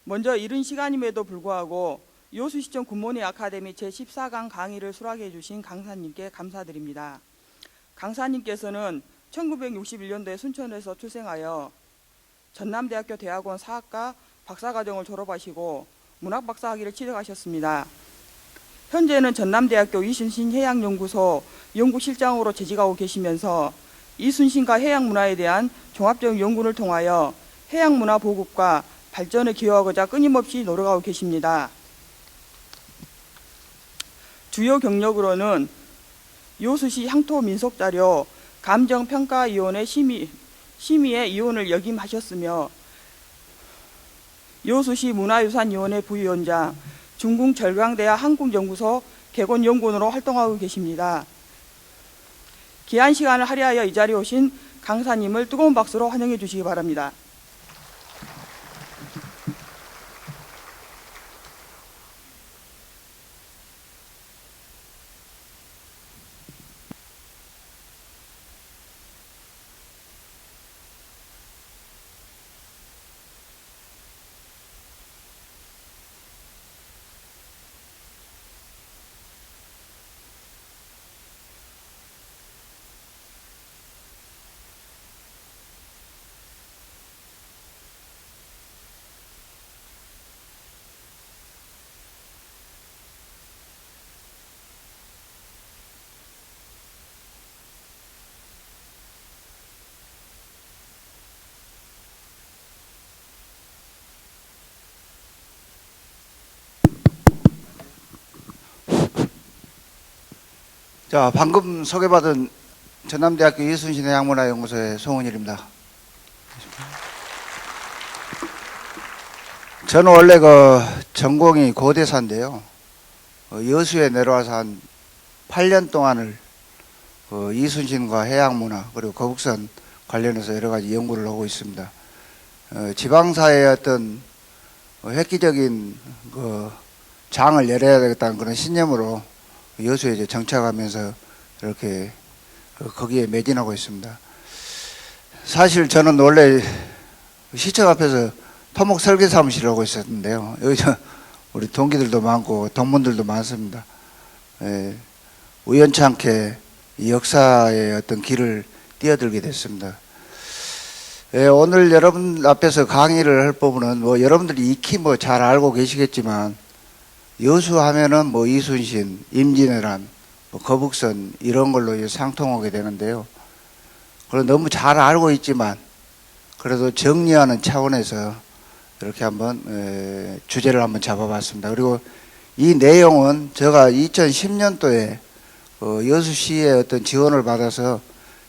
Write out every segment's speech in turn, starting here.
먼저 이른 시간임에도 불구하고 여수시청 굿모닝 아카데미 제14강 강의를 수락해 주신 강사님께 감사드립니다. 강사님께서는 1961년도에 순천에서 출생하여 전남대학교 대학원 사학과 박사과정을 졸업하시고 문학박사학위를 취득하셨습니다. 현재는 전남대학교 이순신 해양연구소 연구실장으로 재직하고 계시면서 이순신과 해양문화에 대한 종합적 연구를 통하여 해양문화 보급과 발전에 기여하고자 끊임없이 노력하고 계십니다. 주요 경력으로는 여수시 향토민속자료 감정평가위원회 심의의 위원을 역임하셨으며 여수시 문화유산위원회 부위원장, 중궁절강대학 한국연구소 개건연구원으로 활동하고 계십니다. 귀한 시간을 할애하여 이 자리에 오신 강사님을 뜨거운 박수로 환영해 주시기 바랍니다. 자, 방금 소개받은 전남대학교 이순신 해양문화연구소의 송은일입니다. 저는 원래 전공이 고대사인데요. 여수에 내려와서 한 8년 동안을 이순신과 해양문화 그리고 거북선 관련해서 여러 가지 연구를 하고 있습니다. 지방사회의 어떤 획기적인 장을 열어야 되겠다는 그런 신념으로 여수에 이제 정착하면서 이렇게 거기에 매진하고 있습니다. 사실 저는 원래 시청 앞에서 토목 설계 사무실을 하고 있었는데요. 여기 우리 동기들도 많고 동문들도 많습니다. 우연찮게 이 역사의 어떤 길을 뛰어들게 됐습니다. 오늘 여러분 앞에서 강의를 할 부분은 여러분들이 익히 잘 알고 계시겠지만 여수 하면은 이순신, 임진왜란, 거북선 이런 걸로 상통하게 되는데요. 그리고 너무 잘 알고 있지만 그래도 정리하는 차원에서 이렇게 한번 주제를 한번 잡아봤습니다. 그리고 이 내용은 제가 2010년도에 여수시의 어떤 지원을 받아서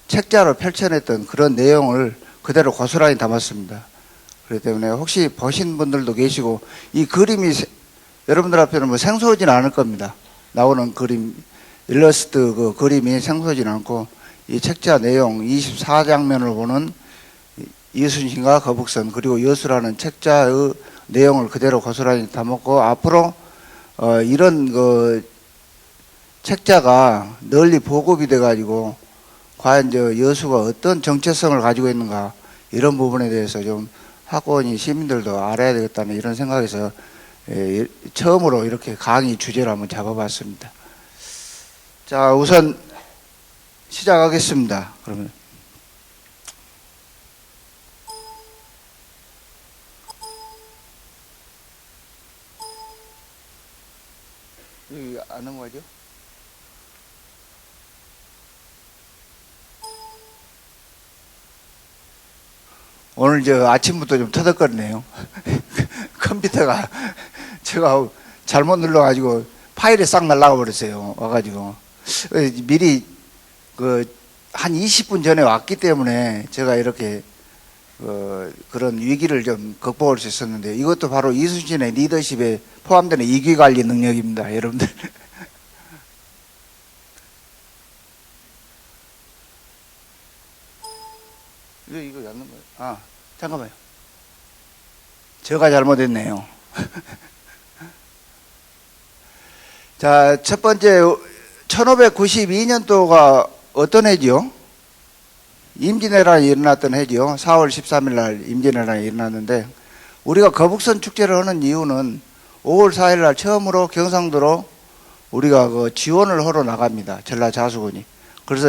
책자로 펼쳐냈던 그런 내용을 그대로 고스란히 담았습니다. 그렇기 때문에 혹시 보신 분들도 계시고 이 그림이 여러분들 앞에는 생소하지는 않을 겁니다. 나오는 그림, 일러스트 그림이 생소하지는 않고 이 책자 내용 24장면을 보는 이순신과 거북선 그리고 여수라는 책자의 내용을 그대로 고스란히 담았고 앞으로 이런 책자가 널리 보급이 돼 가지고 과연 여수가 어떤 정체성을 가지고 있는가 이런 부분에 대해서 좀 학원이 시민들도 알아야 되겠다는 이런 생각에서 처음으로 이렇게 강의 주제를 한번 잡아봤습니다. 자, 우선 시작하겠습니다. 그러면 여기 안 넘어가죠? 오늘 아침부터 좀 터득거리네요. 컴퓨터가 제가 잘못 눌러가지고 파일이 싹 날아가 버렸어요. 와가지고 미리 한 20분 전에 왔기 때문에 제가 이렇게 그런 위기를 좀 극복할 수 있었는데 이것도 바로 이순신의 리더십에 포함되는 위기관리 능력입니다. 여러분들. 이거 yaz는 거예요? 아, 잠깐만요. 제가 잘못했네요. 자, 첫 번째 1592년도가 어떤 해지요? 임진왜란이 일어났던 해지요. 4월 13일 날 임진왜란이 일어났는데 우리가 거북선 축제를 하는 이유는 5월 4일 날 처음으로 경상도로 우리가 그 지원을 하러 나갑니다. 전라자수군이. 그래서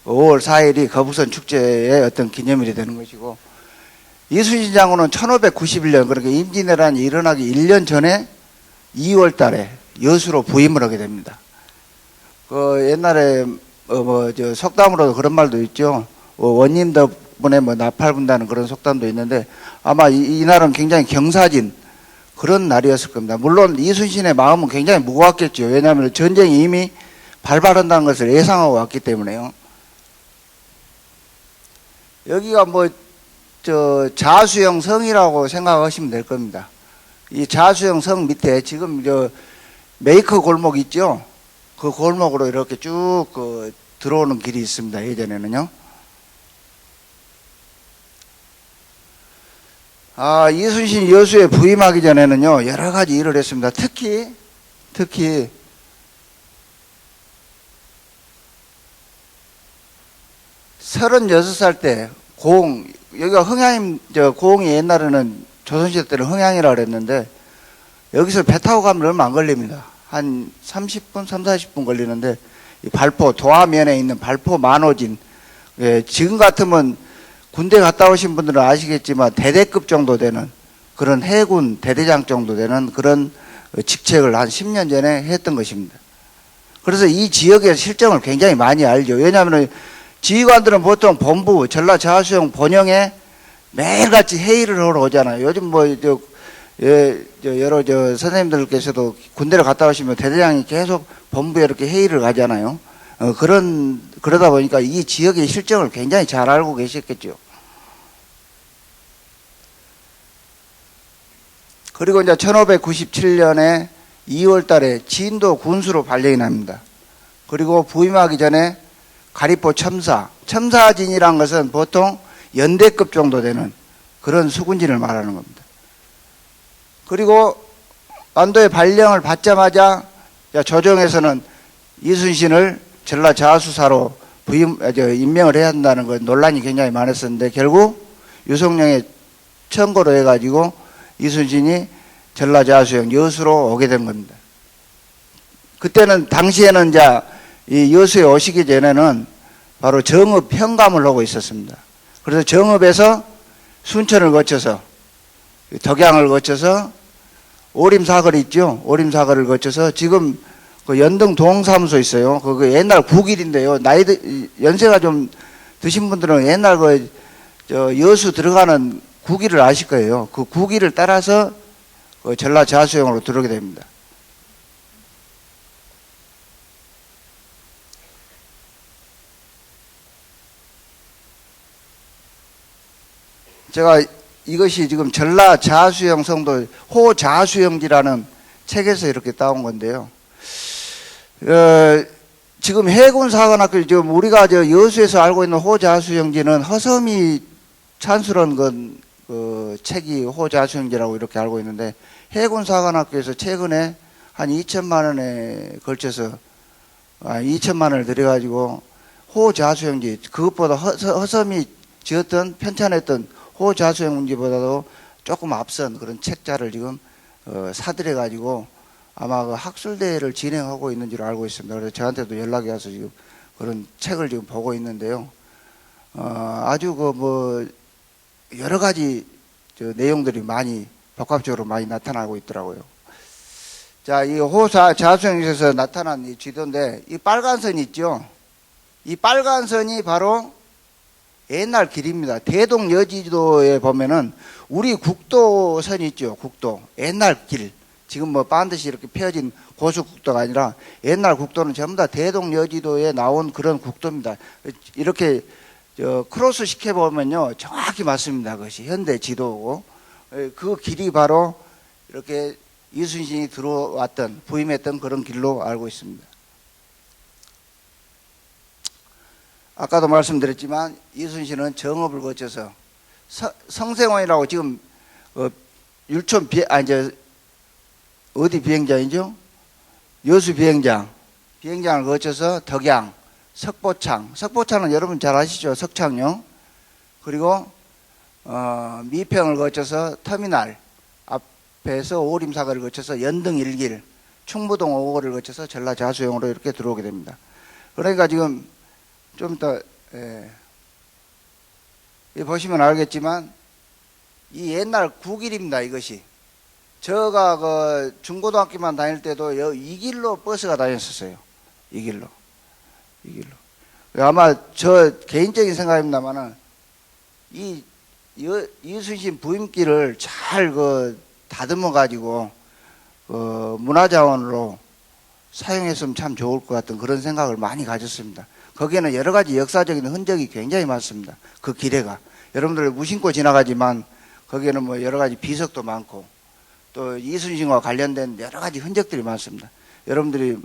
5월 4일이 거북선 축제의 어떤 기념일이 되는 것이고, 이순신 장군은 1591년, 그러니까 임진왜란이 일어나기 1년 전에 2월 달에 여수로 부임을 하게 됩니다. 그 옛날에 속담으로도 그런 말도 있죠. 원님 덕분에 나팔 분다는 그런 속담도 있는데, 아마 이날은 굉장히 경사진 그런 날이었을 겁니다. 물론 이순신의 마음은 굉장히 무거웠겠죠. 왜냐하면 전쟁이 이미 발발한다는 것을 예상하고 왔기 때문에요. 여기가 자수영 성이라고 생각하시면 될 겁니다. 이 자수영 성 밑에 지금 메이커 골목 있죠? 그 골목으로 이렇게 쭉 들어오는 길이 있습니다. 예전에는요. 이순신 여수에 부임하기 전에는요, 여러 가지 일을 했습니다. 특히 36살 때 여기가 흥향, 고흥이 옛날에는 조선시대 때는 흥향이라고 그랬는데, 여기서 배 타고 가면 얼마 안 걸립니다. 한 30분, 40분 걸리는데, 이 도하면에 있는 발포 만호진, 지금 같으면 군대 갔다 오신 분들은 아시겠지만 대대급 정도 되는 그런 해군 대대장 정도 되는 그런 직책을 한 10년 전에 했던 것입니다. 그래서 이 지역의 실정을 굉장히 많이 알죠. 왜냐하면 지휘관들은 보통 본부, 전라자수영 본영에 매일같이 회의를 하러 오잖아요. 요즘 여러 선생님들께서도 군대를 갔다 오시면 대대장이 계속 본부에 이렇게 회의를 가잖아요. 그러다 보니까 이 지역의 실정을 굉장히 잘 알고 계셨겠죠. 그리고 이제 1597년에 2월 달에 진도 군수로 발령이 납니다. 그리고 부임하기 전에 가리포 첨사진이란 것은 보통 연대급 정도 되는 그런 수군진을 말하는 겁니다. 그리고 안도의 발령을 받자마자 조정에서는 이순신을 전라자수사로 임명을 해야 한다는 것 논란이 굉장히 많았었는데, 결국 유성룡의 청고로 해가지고 이순신이 전라자수영 여수로 오게 된 겁니다. 그때는 당시에는 이 여수에 오시기 전에는 바로 정읍 현감을 하고 있었습니다. 그래서 정읍에서 순천을 거쳐서 덕양을 거쳐서 오림사거리 있죠. 오림사거리를 거쳐서 지금 그 연등 동사무소 있어요. 그 옛날 국일인데요. 연세가 좀 드신 분들은 옛날 여수 들어가는 국일을 아실 거예요. 그 국일을 따라서 전라자수영으로 들어오게 됩니다. 제가 이것이 지금 전라자수영 성도 호자수영지라는 책에서 이렇게 따온 건데요. 지금 해군사관학교, 지금 우리가 여수에서 알고 있는 호자수영지는 허섬이 찬술한 책이 호자수영지라고 이렇게 알고 있는데, 해군사관학교에서 최근에 한 2천만 원에 걸쳐서 2천만 원을 들여가지고 호자수영지, 그것보다 허섬이 지었던 편찬했던 호자수영지보다도 조금 앞선 그런 책자를 지금 사들여가지고 아마 그 학술대회를 진행하고 있는 줄 알고 있습니다. 그래서 저한테도 연락이 와서 지금 그런 책을 지금 보고 있는데요. 아주 여러 가지 내용들이 많이 복합적으로 많이 나타나고 있더라고요. 자, 이 호자수영에서 나타난 이 지도인데, 이 빨간 선 있죠? 이 빨간 선이 바로 옛날 길입니다. 대동여지도에 보면은 우리 국도선 있죠. 국도. 옛날 길. 지금 반드시 이렇게 펴진 고속국도가 아니라 옛날 국도는 전부 다 대동여지도에 나온 그런 국도입니다. 이렇게 크로스 시켜보면요, 정확히 맞습니다. 그것이 현대 지도고, 그 길이 바로 이렇게 이순신이 들어왔던, 부임했던 그런 길로 알고 있습니다. 아까도 말씀드렸지만 이순신은 정읍을 거쳐서 성생원이라고 지금 율촌 어디 비행장이죠? 여수 비행장을 거쳐서 덕양, 석포창은 여러분 잘 아시죠? 석창요. 그리고 미평을 거쳐서 터미널, 앞에서 오림사거리를 거쳐서 연등 1길, 충무동 5호를 거쳐서 전라자수영으로 이렇게 들어오게 됩니다. 그러니까 지금 좀 더 보시면 알겠지만 이 옛날 국일입니다. 이것이 제가 그 중고등학교만 다닐 때도 이 길로 버스가 다녔었어요. 이 길로. 아마 저 개인적인 생각입니다만은 이 이순신 부임길을 잘 다듬어 가지고 문화자원으로 사용했으면 참 좋을 것 같은 그런 생각을 많이 가졌습니다. 거기에는 여러 가지 역사적인 흔적이 굉장히 많습니다. 그 길에가 여러분들 무심코 지나가지만 거기에는 뭐 여러 가지 비석도 많고 또 이순신과 관련된 여러 가지 흔적들이 많습니다. 여러분들이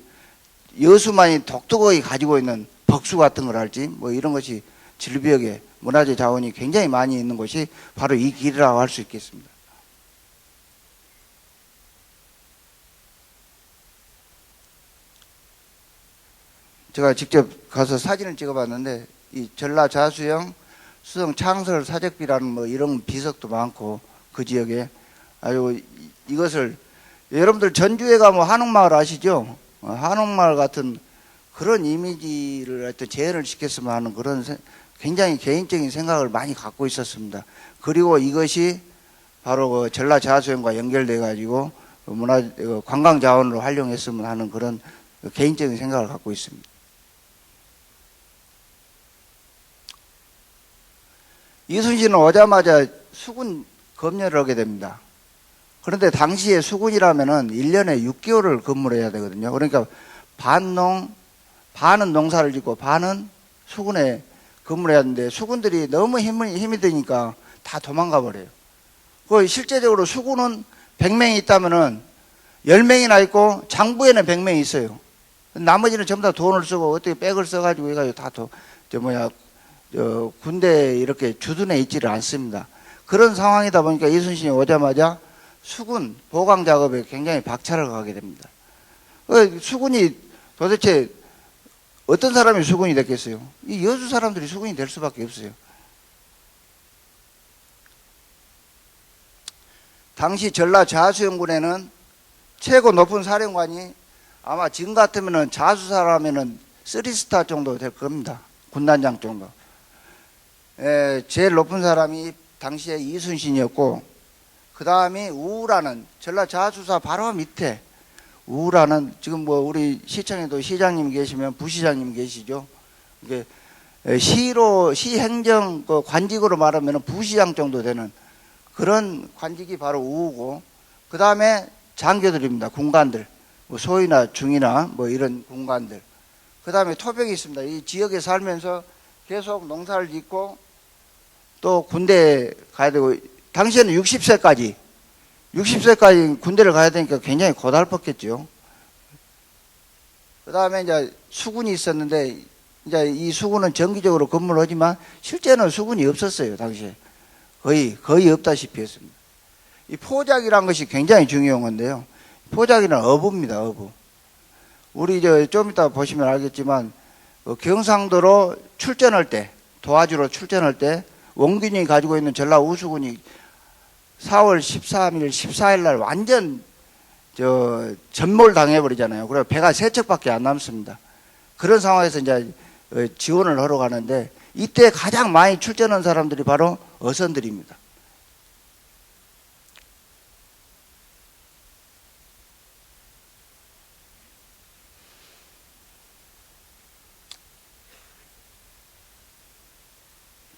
여수만이 독특하게 가지고 있는 벅수 같은 걸 할지 뭐 이런 것이 질비역에 문화재 자원이 굉장히 많이 있는 곳이 바로 이 길이라고 할 수 있겠습니다. 제가 직접 가서 사진을 찍어봤는데 이 전라자수영 수성 창설 사적비라는 뭐 이런 비석도 많고 그 지역에 아주 이것을 여러분들 전주에 가면 한옥마을 아시죠? 한옥마을 같은 그런 이미지를 하여튼 재현을 시켰으면 하는 그런 굉장히 개인적인 생각을 많이 갖고 있었습니다. 그리고 이것이 바로 그 전라자수영과 연결돼 가지고 관광 자원으로 활용했으면 하는 그런 개인적인 생각을 갖고 있습니다. 이순신은 오자마자 수군 검열을 하게 됩니다. 그런데 당시에 수군이라면은 1년에 6개월을 근무를 해야 되거든요. 그러니까 반은 농사를 짓고 반은 수군에 근무를 해야 하는데 수군들이 너무 힘이 드니까 다 도망가 버려요. 그 실제적으로 수군은 100명이 있다면은 10명이나 있고 장부에는 100명이 있어요. 나머지는 전부 다 돈을 쓰고 어떻게 백을 써가지고 해가지고 다 군대에 이렇게 주둔해 있지를 않습니다. 그런 상황이다 보니까 이순신이 오자마자 수군 보강 작업에 굉장히 박차를 가게 됩니다. 수군이 도대체 어떤 사람이 수군이 됐겠어요? 이 여수 사람들이 수군이 될 수밖에 없어요. 당시 전라자수영군에는 최고 높은 사령관이 아마 지금 같으면은 자수사라면은 3스타 정도 될 겁니다. 군단장 정도. 제일 높은 사람이 당시에 이순신이었고, 그 다음이 우라는 전라자수사 바로 밑에 우라는 지금 뭐 우리 시청에도 시장님 계시면 부시장님 계시죠. 이게 시행정 관직으로 말하면 부시장 정도 되는 그런 관직이 바로 우고, 그 다음에 장교들입니다. 군관들, 뭐 소위나 중이나 뭐 이런 군관들. 그 다음에 토병이 있습니다. 이 지역에 살면서 계속 농사를 짓고 또 군대에 가야 되고, 당시에는 60세까지 군대를 가야 되니까 굉장히 고달팠겠죠. 그 다음에 이제 수군이 있었는데, 이제 이 수군은 정기적으로 근무를 하지만 실제는 수군이 없었어요. 당시에 거의 없다시피 했습니다. 이 포작이라는 것이 굉장히 중요한 건데요. 포작이는 어부입니다. 어부. 우리 좀 이따 보시면 알겠지만 경상도로 출전할 때, 도와주러 출전할 때 원균이 가지고 있는 전라 우수군이 4월 13일, 14일 날 완전 전몰 당해버리잖아요. 그래서 배가 3척밖에 안 남습니다. 그런 상황에서 이제 지원을 하러 가는데, 이때 가장 많이 출전한 사람들이 바로 어선들입니다.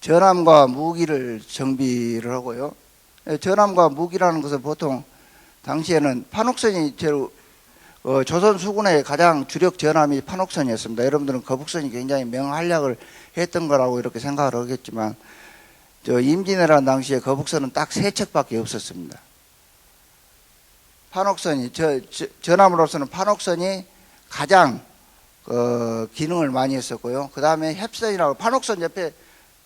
전함과 무기를 정비를 하고요. 전함과 무기라는 것은 보통 당시에는 판옥선이 제일 조선 수군의 가장 주력 전함이 판옥선이었습니다. 여러분들은 거북선이 굉장히 명활약을 했던 거라고 이렇게 생각을 하겠지만, 임진왜란 당시에 거북선은 딱 3척밖에 없었습니다. 판옥선이 전함으로서는 판옥선이 가장 기능을 많이 했었고요. 그 다음에 협선이라고 판옥선 옆에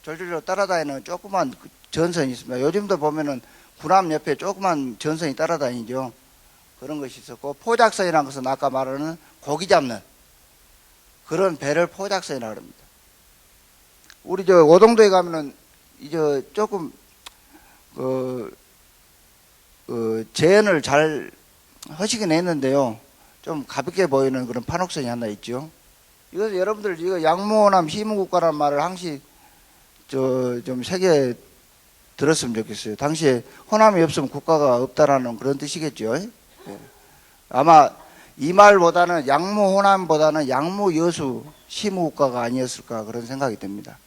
졸졸졸 따라다니는 조그만 전선이 있습니다. 요즘도 보면은 군함 옆에 조그만 전선이 따라다니죠. 그런 것이 있었고, 포작선이라는 것은 아까 말하는 고기 잡는 그런 배를 포작선이라고 합니다. 우리 오동도에 가면은 조금 재현을 잘 하시긴 했는데요. 좀 가볍게 보이는 그런 판옥선이 하나 있죠. 이것은 여러분들 이거 양모호남 희무국가라는 말을 항시 좀 새겨 들었으면 좋겠어요. 당시에 호남이 없으면 국가가 없다라는 그런 뜻이겠죠. 예. 아마 이 말보다는 양모 호남보다는 양모 여수 시무국가가 아니었을까 그런 생각이 듭니다.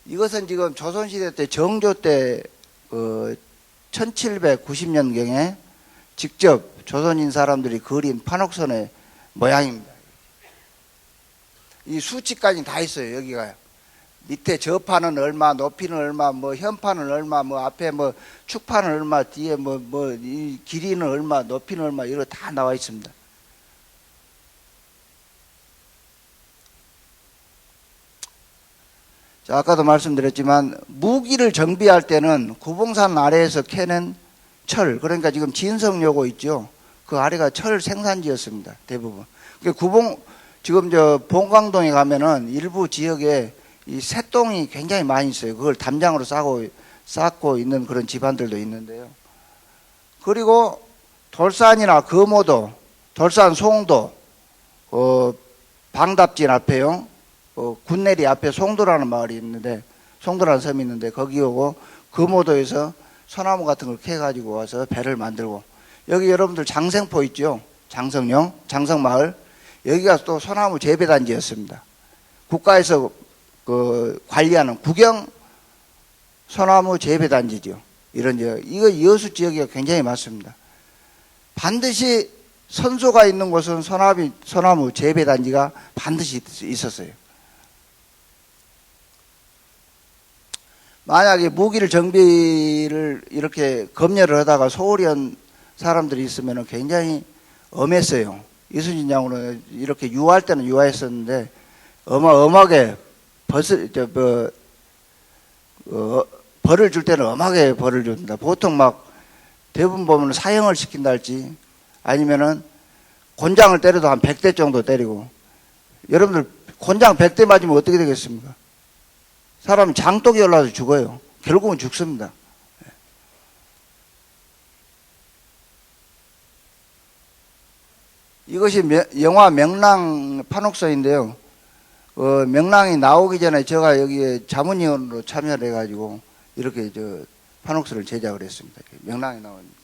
이것은 지금 조선시대 때 정조 때 1790년경에 직접 조선인 사람들이 그린 판옥선의 모양입니다. 이 수치까지 다 있어요. 여기가요. 밑에 저판은 얼마, 높이는 얼마, 뭐 현판은 얼마, 뭐 앞에 뭐 축판은 얼마, 뒤에 이 길이는 얼마, 높이는 얼마, 이거 다 나와 있습니다. 자, 아까도 말씀드렸지만 무기를 정비할 때는 구봉산 아래에서 캐낸 철, 그러니까 지금 진성요고 있죠. 그 아래가 철 생산지였습니다. 대부분. 지금 본광동에 가면은 일부 지역에 이 쇠똥이 굉장히 많이 있어요. 그걸 담장으로 쌓고 있는 그런 집안들도 있는데요. 그리고 돌산이나 금오도, 돌산 송도, 방답진 앞에요. 군내리 앞에 송도라는 마을이 있는데, 송도라는 섬이 있는데, 거기 오고 금오도에서 소나무 같은 걸 캐가지고 와서 배를 만들고, 여기 여러분들 장생포 있죠? 장성령, 장성마을. 여기가 또 소나무 재배단지였습니다. 국가에서 관리하는 국영 소나무 재배단지죠. 이거 여수 지역이 굉장히 많습니다. 반드시 선소가 있는 곳은 소나무 재배단지가 반드시 있었어요. 만약에 무기를 정비를 이렇게 검열을 하다가 소홀히 한 사람들이 있으면 굉장히 엄했어요. 이순신 장군은 이렇게 유화할 때는 유화했었는데 엄하게 벌을 줄 때는 엄하게 벌을 줍니다. 보통 대부분 보면 사형을 시킨다 할지 아니면은 곤장을 때려도 한 100대 정도 때리고, 여러분들 곤장 100대 맞으면 어떻게 되겠습니까? 사람이 장독이 올라서 죽어요. 결국은 죽습니다. 이것이 영화 명랑 판옥선인데요. 명랑이 나오기 전에 제가 여기에 자문위원으로 참여를 해가지고 이렇게 판옥선을 제작을 했습니다. 명랑이 나옵니다.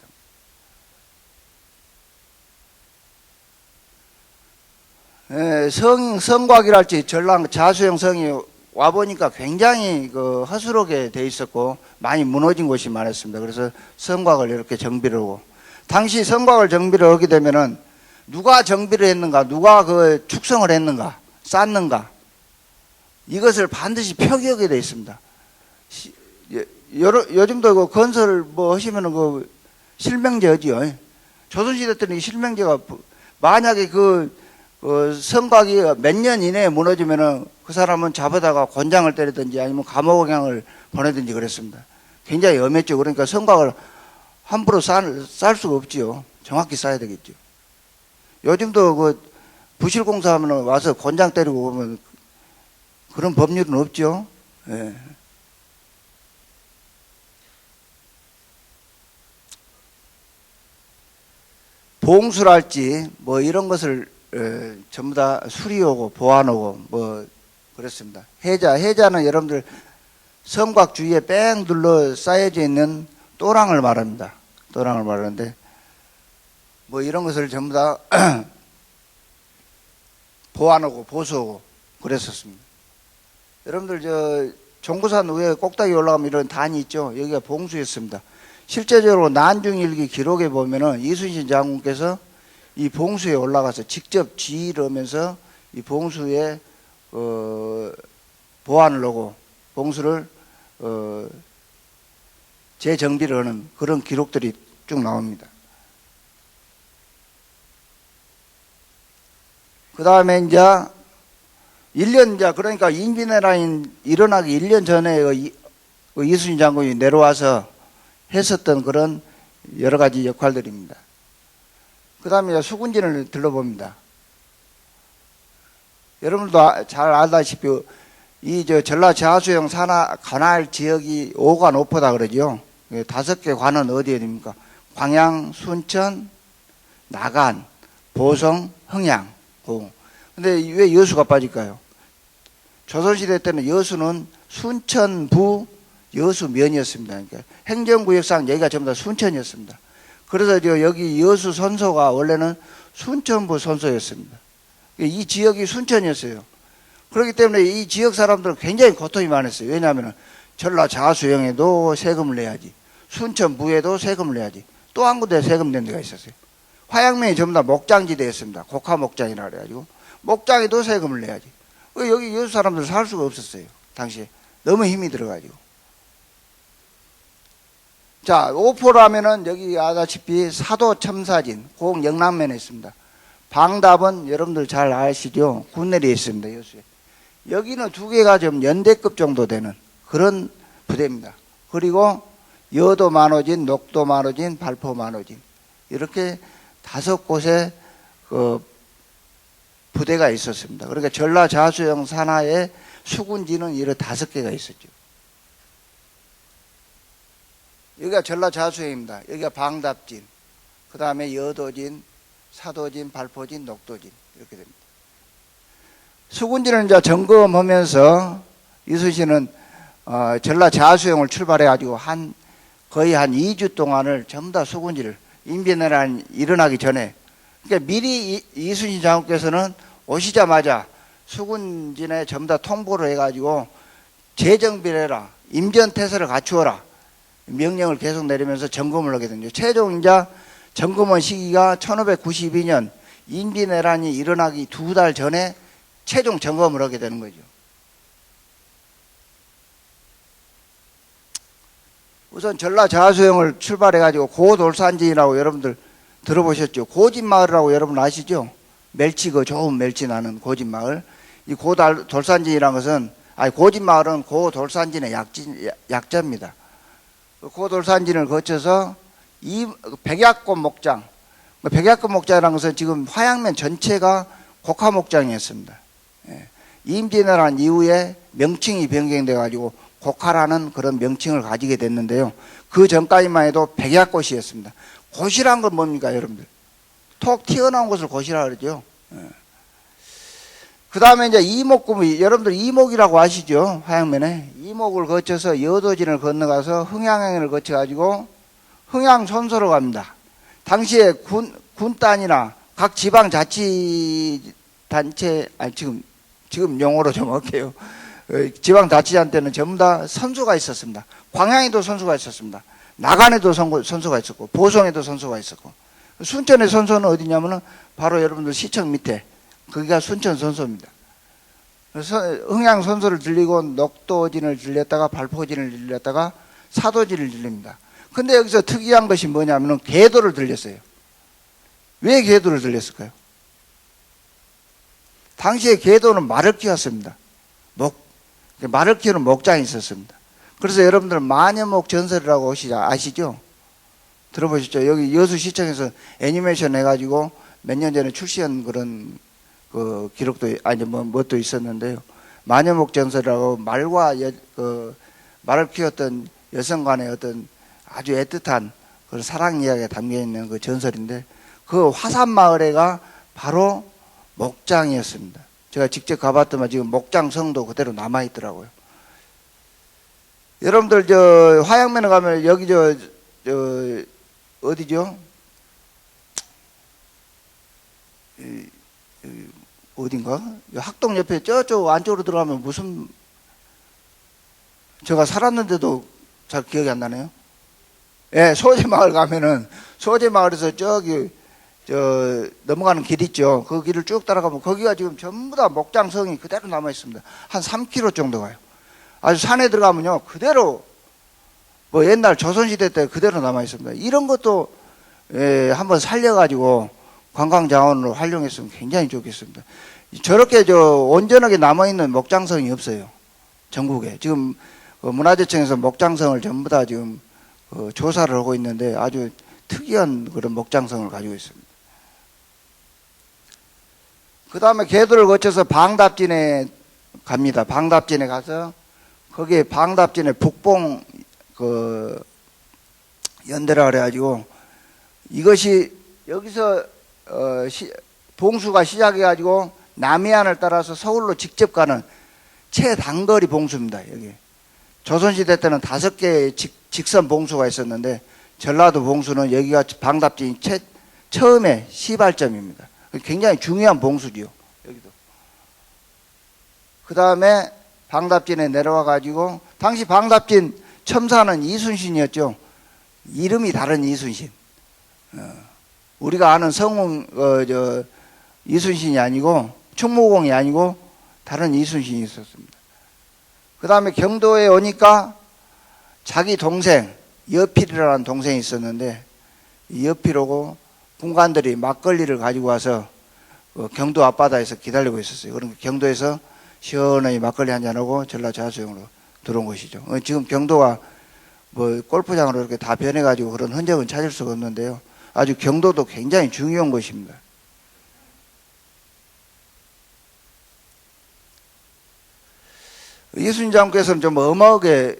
성곽이랄지 전랑 자수형 성이 와보니까 굉장히 허술하게 돼 있었고 많이 무너진 곳이 많았습니다. 그래서 성곽을 이렇게 정비를 하고, 당시 성곽을 정비를 하게 되면은 누가 정비를 했는가, 누가 축성을 했는가, 쌓는가, 이것을 반드시 표기하게 되어 있습니다. 요즘도 건설 하시면은 실명제 하지요. 조선시대 때는 이 실명제가 만약에 성곽이 몇 년 이내에 무너지면은 그 사람은 잡아다가 곤장을 때리든지 아니면 감옥형을 보내든지 그랬습니다. 굉장히 엄했죠. 그러니까 성곽을 함부로 쌓을 수가 없지요. 정확히 쌓아야 되겠죠. 요즘도 부실공사 하면 와서 곤장 때리고 오면 그런 법률은 없죠. 예. 봉수랄지 이런 것을 전부 다 수리하고 보완하고 그렇습니다. 해자는 여러분들 성곽 주위에 뺑 둘러 쌓여져 있는 또랑을 말합니다. 또랑을 말하는데 이런 것을 전부 다 보완하고 보수하고 그랬었습니다. 여러분들 종구산 위에 꼭대기 올라가면 이런 단이 있죠. 여기가 봉수였습니다. 실제적으로 난중일기 기록에 보면은 이순신 장군께서 이 봉수에 올라가서 직접 지휘를 하면서 이 봉수에 보완을 하고 봉수를 재정비를 하는 그런 기록들이 쭉 나옵니다. 그 다음에 그러니까 인비네라인 일어나기 1년 전에 이순신 장군이 내려와서 했었던 그런 여러 가지 역할들입니다. 그 다음에 수군진을 들러봅니다. 여러분도 잘 알다시피 이 전라 자수형 산하 관할 지역이 5가 높다 그러죠. 5개 관은 어디에 됩니까? 광양, 순천, 나간, 보성, 흥양. 근데 왜 여수가 빠질까요? 조선시대 때는 여수는 순천부 여수면이었습니다. 그러니까 행정구역상 여기가 전부 다 순천이었습니다. 그래서 여기 여수 선소가 원래는 순천부 선소였습니다. 이 지역이 순천이었어요. 그렇기 때문에 이 지역 사람들은 굉장히 고통이 많았어요. 왜냐하면 전라 자수형에도 세금을 내야지, 순천부에도 세금을 내야지, 또 한 군데 세금 낸 데가 있었어요. 화양면이 전부 다 목장지대였습니다. 곡화목장이라 그래가지고 목장에도 세금을 내야지. 여기 여수 사람들 살 수가 없었어요. 당시에 너무 힘이 들어가지고. 자, 오포라면은 여기 아다시피 사도첨사진 고 영남면에 있습니다. 방답은 여러분들 잘 아시죠? 군내리에 있습니다. 여수에. 여기는 2개가 좀 연대급 정도 되는 그런 부대입니다. 그리고 여도 만호진, 녹도 만호진, 발포 만호진 이렇게 5곳에 그 부대가 있었습니다. 그러니까 전라 자수형 산하에 수군지는 이런 5개가 있었죠. 여기가 전라 자수형입니다. 여기가 방답진, 그 다음에 여도진, 사도진, 발포진, 녹도진 이렇게 됩니다. 수군지는 이제 점검하면서 이순신은 전라 자수형을 출발해가지고 거의 한 2주 동안을 전부 다 수군지를 인비내란 일어나기 전에, 그러니까 미리 이순신 장군께서는 오시자마자 수군진에 전부 다 통보를 해가지고 재정비를 해라, 임전태세를 갖추어라 명령을 계속 내리면서 점검을 하게 되죠. 최종 이제 점검한 시기가 1592년 인비내란이 일어나기 2달 전에 최종 점검을 하게 되는 거죠. 우선 전라 자수형을 출발해가지고 고돌산진이라고 여러분들 들어보셨죠? 고진마을이라고 여러분 아시죠? 멸치, 좋은 멸치 나는 고진마을. 이 고돌산진이라는 것은, 고진마을은 고돌산진의 약자입니다. 고돌산진을 거쳐서 백약꽃 목장, 백약꽃 목장이라는 것은 지금 화양면 전체가 곡화목장이었습니다. 임진왜란 이후에 명칭이 변경돼 가지고 곡화라는 그런 명칭을 가지게 됐는데요. 그 전까지만 해도 백야꽃이었습니다. 꽃이란 건 뭡니까, 여러분들? 톡 튀어나온 것을 꽃이라 그러죠. 그 다음에 이제 이목구미, 여러분들 이목이라고 아시죠? 화양면에. 이목을 거쳐서 여도진을 건너가서 흥양행을 거쳐가지고 흥양손소로 갑니다. 당시에 군단이나 각 지방자치단체, 지금 용어로 좀 할게요. 지방자치단체는 전부 다 선수가 있었습니다. 광양에도 선수가 있었습니다. 나간에도 선수가 있었고, 보성에도 선수가 있었고, 순천의 선수는 어디냐면은 바로 여러분들 시청 밑에, 거기가 순천 선수입니다. 그래서 흥양 선수를 들리고 녹도진을 들렸다가 발포진을 들렸다가 사도진을 들립니다. 근데 여기서 특이한 것이 뭐냐면은 궤도를 들렸어요. 왜 궤도를 들렸을까요? 당시에 궤도는 말을 키웠습니다. 말을 키우는 목장이 있었습니다. 그래서 여러분들 마녀목 전설이라고 아시죠? 들어보셨죠? 여기 여수시청에서 애니메이션 해가지고 몇 년 전에 출시한 그런 그 기록도, 뭣도 있었는데요. 마녀목 전설이라고 말을 키웠던 여성 간의 어떤 아주 애틋한 그 사랑 이야기가 담겨 있는 그 전설인데, 그 화산마을에가 바로 목장이었습니다. 제가 직접 가봤더만 지금 목장성도 그대로 남아있더라고요. 여러분들 화양면에 가면 여기 어디죠? 어딘가? 학동 옆에 저쪽 안쪽으로 들어가면 무슨, 제가 살았는데도 잘 기억이 안 나네요. 예, 소재마을 가면은 소재마을에서 넘어가는 길 있죠. 그 길을 쭉 따라가면 거기가 지금 전부 다 목장성이 그대로 남아 있습니다. 한 3km 정도 가요. 아주 산에 들어가면요, 그대로 옛날 조선시대 때 그대로 남아 있습니다. 이런 것도 한번 살려가지고 관광자원으로 활용했으면 굉장히 좋겠습니다. 저렇게 온전하게 남아있는 목장성이 없어요. 전국에. 지금 문화재청에서 목장성을 전부 다 지금 조사를 하고 있는데 아주 특이한 그런 목장성을 가지고 있습니다. 그 다음에 궤도를 거쳐서 방답진에 갑니다. 방답진에 가서 거기에 방답진에 북봉 연대라 그래가지고 이것이 여기서 봉수가 시작해가지고 남해안을 따라서 서울로 직접 가는 최단거리 봉수입니다. 여기 조선시대 때는 5개의 직선 봉수가 있었는데 전라도 봉수는 여기가 방답진이 처음에 시발점입니다. 굉장히 중요한 봉수지요. 여기도. 그 다음에 방답진에 내려와 가지고 당시 방답진 첨사는 이순신이었죠. 이름이 다른 이순신. 우리가 아는 성웅 이순신이 아니고 충무공이 아니고 다른 이순신이 있었습니다. 그 다음에 경도에 오니까 자기 동생 여필이라는 동생이 있었는데 이 여필하고 군관들이 막걸리를 가지고 와서 경도 앞바다에서 기다리고 있었어요. 그러니까 경도에서 시원하게 막걸리 한잔하고 전라자수영으로 들어온 것이죠. 지금 경도가 뭐 골프장으로 이렇게 다 변해가지고 그런 흔적은 찾을 수가 없는데요. 아주 경도도 굉장히 중요한 곳입니다. 이순신 장군께서는 좀 엄하게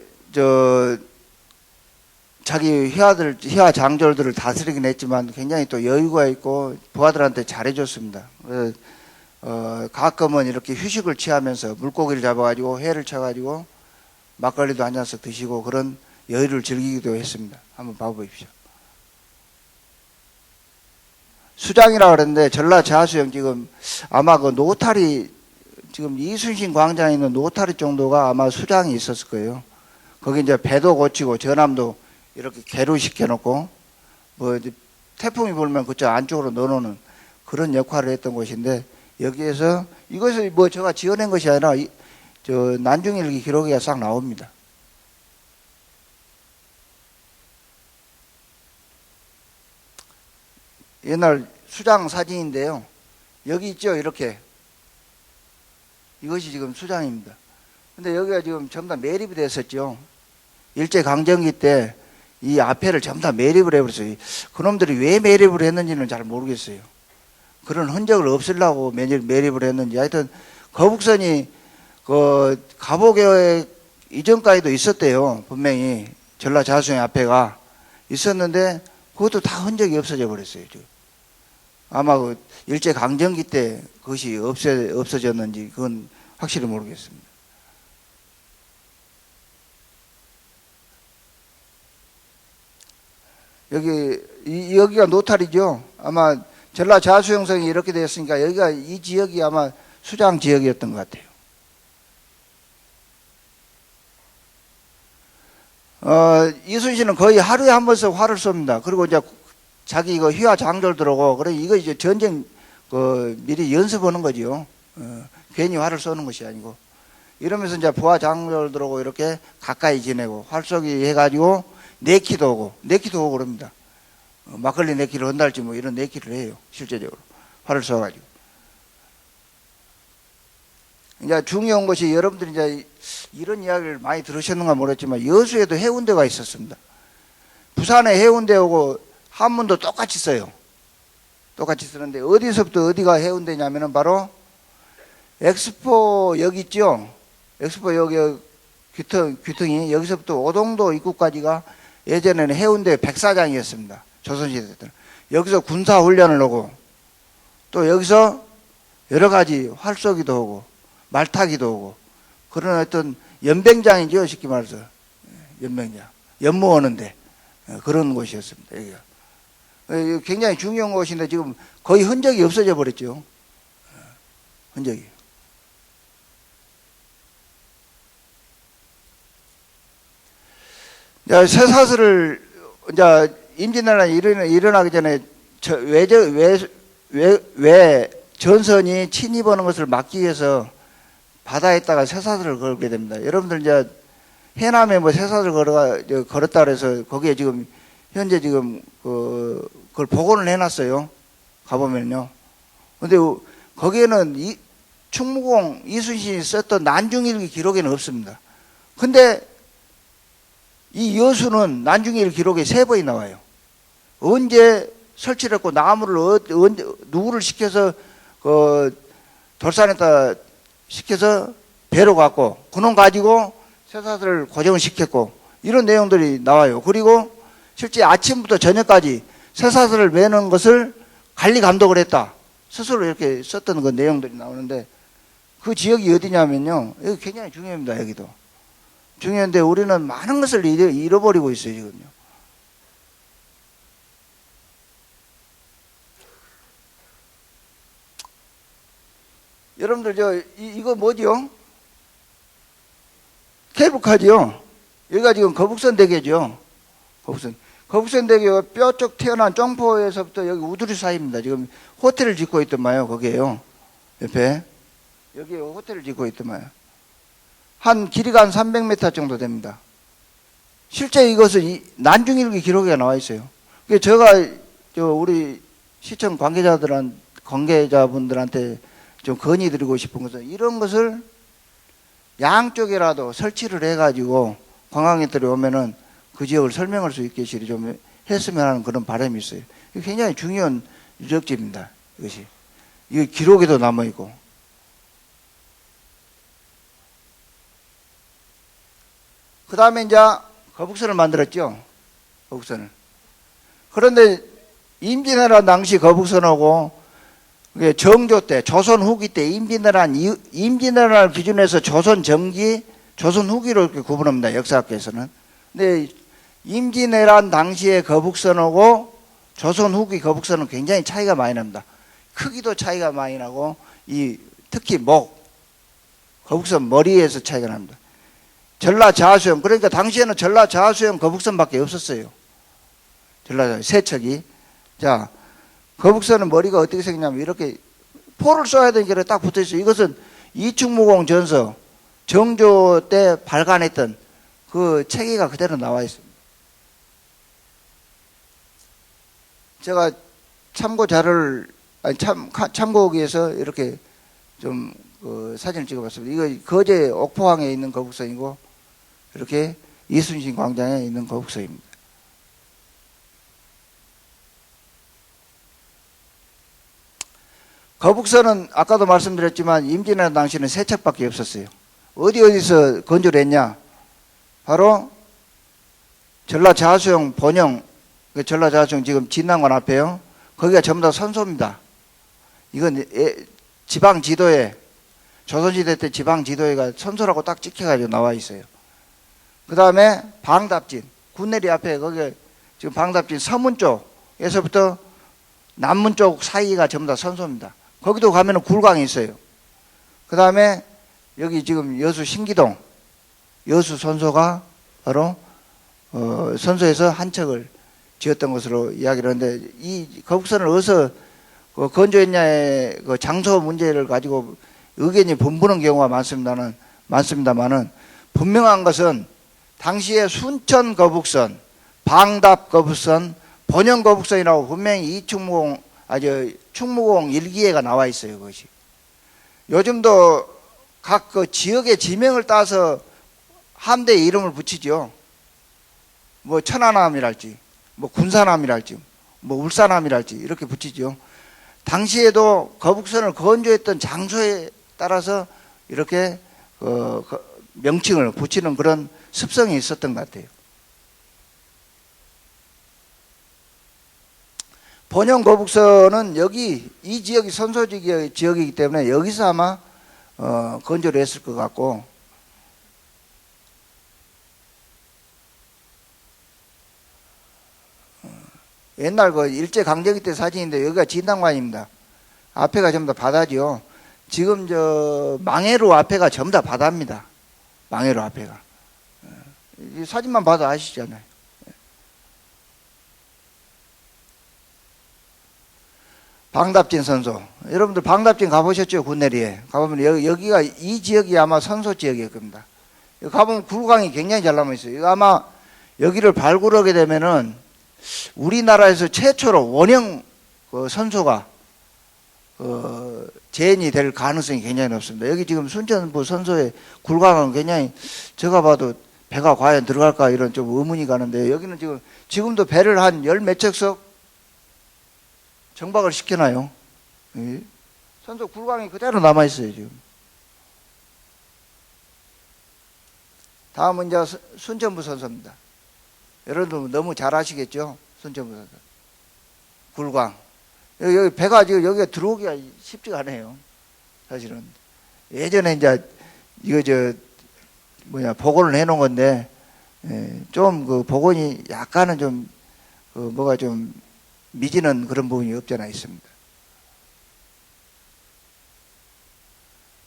자기 휘하 장졸들을 다스리긴 했지만 굉장히 또 여유가 있고 부하들한테 잘해줬습니다. 가끔은 이렇게 휴식을 취하면서 물고기를 잡아가지고 회를 쳐가지고 막걸리도 한 잔씩 드시고 그런 여유를 즐기기도 했습니다. 한번 봐보십시오. 수장이라 그랬는데 전라자수영 지금 아마 그 노타리 지금 이순신 광장에 있는 노타리 정도가 아마 수장이 있었을 거예요. 거기 이제 배도 고치고 전함도 이렇게 개로 시켜놓고 뭐 이제 태풍이 불면 그쪽 안쪽으로 넣어놓는 그런 역할을 했던 곳인데 여기에서 이것을 뭐 제가 지어낸 것이 아니라 난중일기 기록에 싹 나옵니다. 옛날 수장 사진인데요. 여기 있죠, 이렇게. 이것이 지금 수장입니다. 근데 여기가 지금 전부 다 매립이 됐었죠. 일제강점기 때 이 앞에를 전부 다 매립을 해버렸어요. 그놈들이 왜 매립을 했는지는 잘 모르겠어요. 그런 흔적을 없애려고 매립을 했는지. 하여튼 거북선이 그 가보계 이전까지도 있었대요. 분명히 전라자수영 앞에가 있었는데 그것도 다 흔적이 없어져 버렸어요. 지금. 아마 그 일제강점기 때 그것이 없어졌는지 그건 확실히 모르겠습니다. 여기가 노탈이죠. 아마 전라자수영성이 이렇게 되었으니까 여기가 이 지역이 아마 수장 지역이었던 것 같아요. 이순신은 거의 하루에 한 번씩 활을 쏩니다. 그리고 이제 자기 이거 휘하 장졸들하고 그래 이거 이제 전쟁 미리 연습하는 거지요. 괜히 활을 쏘는 것이 아니고 이러면서 이제 부하 장졸들하고 이렇게 가까이 지내고 활쏘기 해가지고 내키도 오고 그럽니다. 막걸리 내키를 한달치 뭐 이런 내키를 해요. 실제적으로 활을 쏘가지고. 이제 중요한 것이 여러분들이 이제 이런 이야기를 많이 들으셨는가 모르겠지만 여수에도 해운대가 있었습니다. 부산의 해운대하고 한문도 똑같이 써요. 똑같이 쓰는데 어디서부터 어디가 해운대냐면은 바로 엑스포 여기 있죠. 엑스포 여기 귀퉁이 여기서부터 오동도 입구까지가 예전에는 해운대 백사장이었습니다. 조선시대 때는. 여기서 군사훈련을 하고 또 여기서 여러 가지 활쏘기도 하고 말타기도 하고 그런 어떤 연병장이죠. 쉽게 말해서 연병장 연무하는데 그런 곳이었습니다. 여기가 굉장히 중요한 곳인데 지금 거의 흔적이 없어져 버렸죠. 흔적이. 쇠사슬을 이제 임진왜란이 일어나기 전에 왜 전선이 침입하는 것을 막기 위해서 바다에다가 쇠사슬을 걸게 됩니다. 여러분들 이제 해남에 뭐 쇠사슬 걸었다 그래서 거기에 지금 현재 지금 그걸 복원을 해놨어요. 가보면요. 근데 거기에는 충무공 이순신이 썼던 난중일기 기록에는 없습니다. 근데 이 여수는 난중일 기록에 3번이 나와요. 언제 설치를 했고 나무를 누구를 시켜서 돌산에다 시켜서 배로 갔고 그놈 가지고 쇠사슬을 고정을 시켰고 이런 내용들이 나와요. 그리고 실제 아침부터 저녁까지 쇠사슬을 매는 것을 관리 감독을 했다. 스스로 이렇게 썼던 그 내용들이 나오는데 그 지역이 어디냐면요. 여기 굉장히 중요합니다. 여기도. 중요한데 우리는 많은 것을 잃어버리고 있어요. 지금요. 여러분들 이거 뭐죠? 케이블카지요. 여기가 지금 거북선 대교죠. 거북선 대교 뼈 쪽 태어난 점포에서부터 여기 우두리 사이입니다. 지금 호텔을 짓고 있더만요. 거기에요. 옆에 여기에 호텔을 짓고 있더만요. 한 길이가 한 300m 정도 됩니다. 실제 이것은 난중일기 기록에 나와 있어요. 제가 우리 시청 관계자분들한테 좀 건의드리고 싶은 것은 이런 것을 양쪽에라도 설치를 해가지고 관광객들이 오면은 그 지역을 설명할 수 있게 좀 했으면 하는 그런 바람이 있어요. 이게 굉장히 중요한 유적지입니다. 이것이. 이게 기록에도 남아있고. 그 다음에 이제 거북선을 만들었죠. 거북선을. 그런데 임진왜란 당시 거북선하고 정조 때, 조선 후기 때 임진왜란을 기준해서 조선 전기, 조선 후기로 이렇게 구분합니다. 역사학에서는. 근데 임진왜란 당시의 거북선하고 조선 후기 거북선은 굉장히 차이가 많이 납니다. 크기도 차이가 많이 나고 특히 거북선 머리에서 차이가 납니다. 전라자수형, 그러니까 당시에는 전라자수형 거북선밖에 없었어요. 세 척이. 자, 거북선은 머리가 어떻게 생겼냐면 이렇게 포를 쏘아야 되는 게 딱 붙어 있어요. 이것은 이충무공 전서 정조 때 발간했던 그 체계가 그대로 나와 있습니다. 제가 참고 자료를 참고하기 위해서 이렇게 좀 사진을 찍어봤습니다. 이거 거제 옥포항에 있는 거북선이고 이렇게 이순신 광장에 있는 거북선입니다. 거북선은 아까도 말씀드렸지만 임진왜란 당시에는 세 척밖에 없었어요. 어디서 건조를 했냐? 바로 전라자수형 본영, 전라자수형 지금 진난관 앞에요. 거기가 전부 다 선소입니다. 이건 지방 지도에, 조선시대 때 지방 지도에가 선소라고 딱 찍혀가지고 나와 있어요. 그 다음에 방답진, 군내리 앞에 거기 지금 방답진 서문 쪽에서부터 남문 쪽 사이가 전부 다 선소입니다. 거기도 가면은 굴광이 있어요. 그 다음에 여기 지금 여수 신기동, 여수 선소가 바로 선소에서 한 척을 지었던 것으로 이야기를 하는데 이 거북선을 어디서 건조했냐의 그 장소 문제를 가지고 의견이 분분한 경우가 많습니다만은 분명한 것은 당시에 순천 거북선, 방답 거북선, 본영 거북선이라고 분명히 충무공 일기예가 나와 있어요. 그것이. 요즘도 각 그 지역의 지명을 따서 함대의 이름을 붙이죠. 뭐 천안함이랄지, 뭐 군산함이랄지, 뭐 울산함이랄지 이렇게 붙이죠. 당시에도 거북선을 건조했던 장소에 따라서 이렇게 명칭을 붙이는 그런 습성이 있었던 것 같아요. 본영 거북선은 여기 이 지역이 선소 지역이기 때문에 여기서 아마 건조를 했을 것 같고, 옛날 그 일제 강점기 때 사진인데 여기가 진단관입니다. 앞에가 전부 다 바다죠. 지금 망해로 앞에가 전부 다 바다입니다. 망해로 앞에가. 이 사진만 봐도 아시잖아요. 방답진 선소. 여러분들 방답진 가보셨죠? 군내리에. 가보면 여기가 이 지역이 아마 선소 지역일 겁니다. 여기 가보면 굴광이 굉장히 잘 남아있어요. 이거 아마 여기를 발굴하게 되면은 우리나라에서 최초로 원형 선소가 재현이 될 가능성이 굉장히 높습니다. 여기 지금 순천부 선소의 굴광은 굉장히 제가 봐도 배가 과연 들어갈까 이런 좀 의문이 가는데 여기는 지금도 배를 한 열 몇 척석 정박을 시켜놔요. 선소 굴광이 그대로 남아있어요, 지금. 다음은 이제 순천부 선서입니다. 여러분들 너무 잘 아시겠죠? 순천부 선서. 굴광. 여기 배가 지금 여기가 들어오기가 쉽지가 않아요. 사실은. 예전에 이제 이거 복원을 해 놓은 건데, 좀 그 복원이 약간은 좀, 뭐가 좀 미지는 그런 부분이 없잖아 있습니다.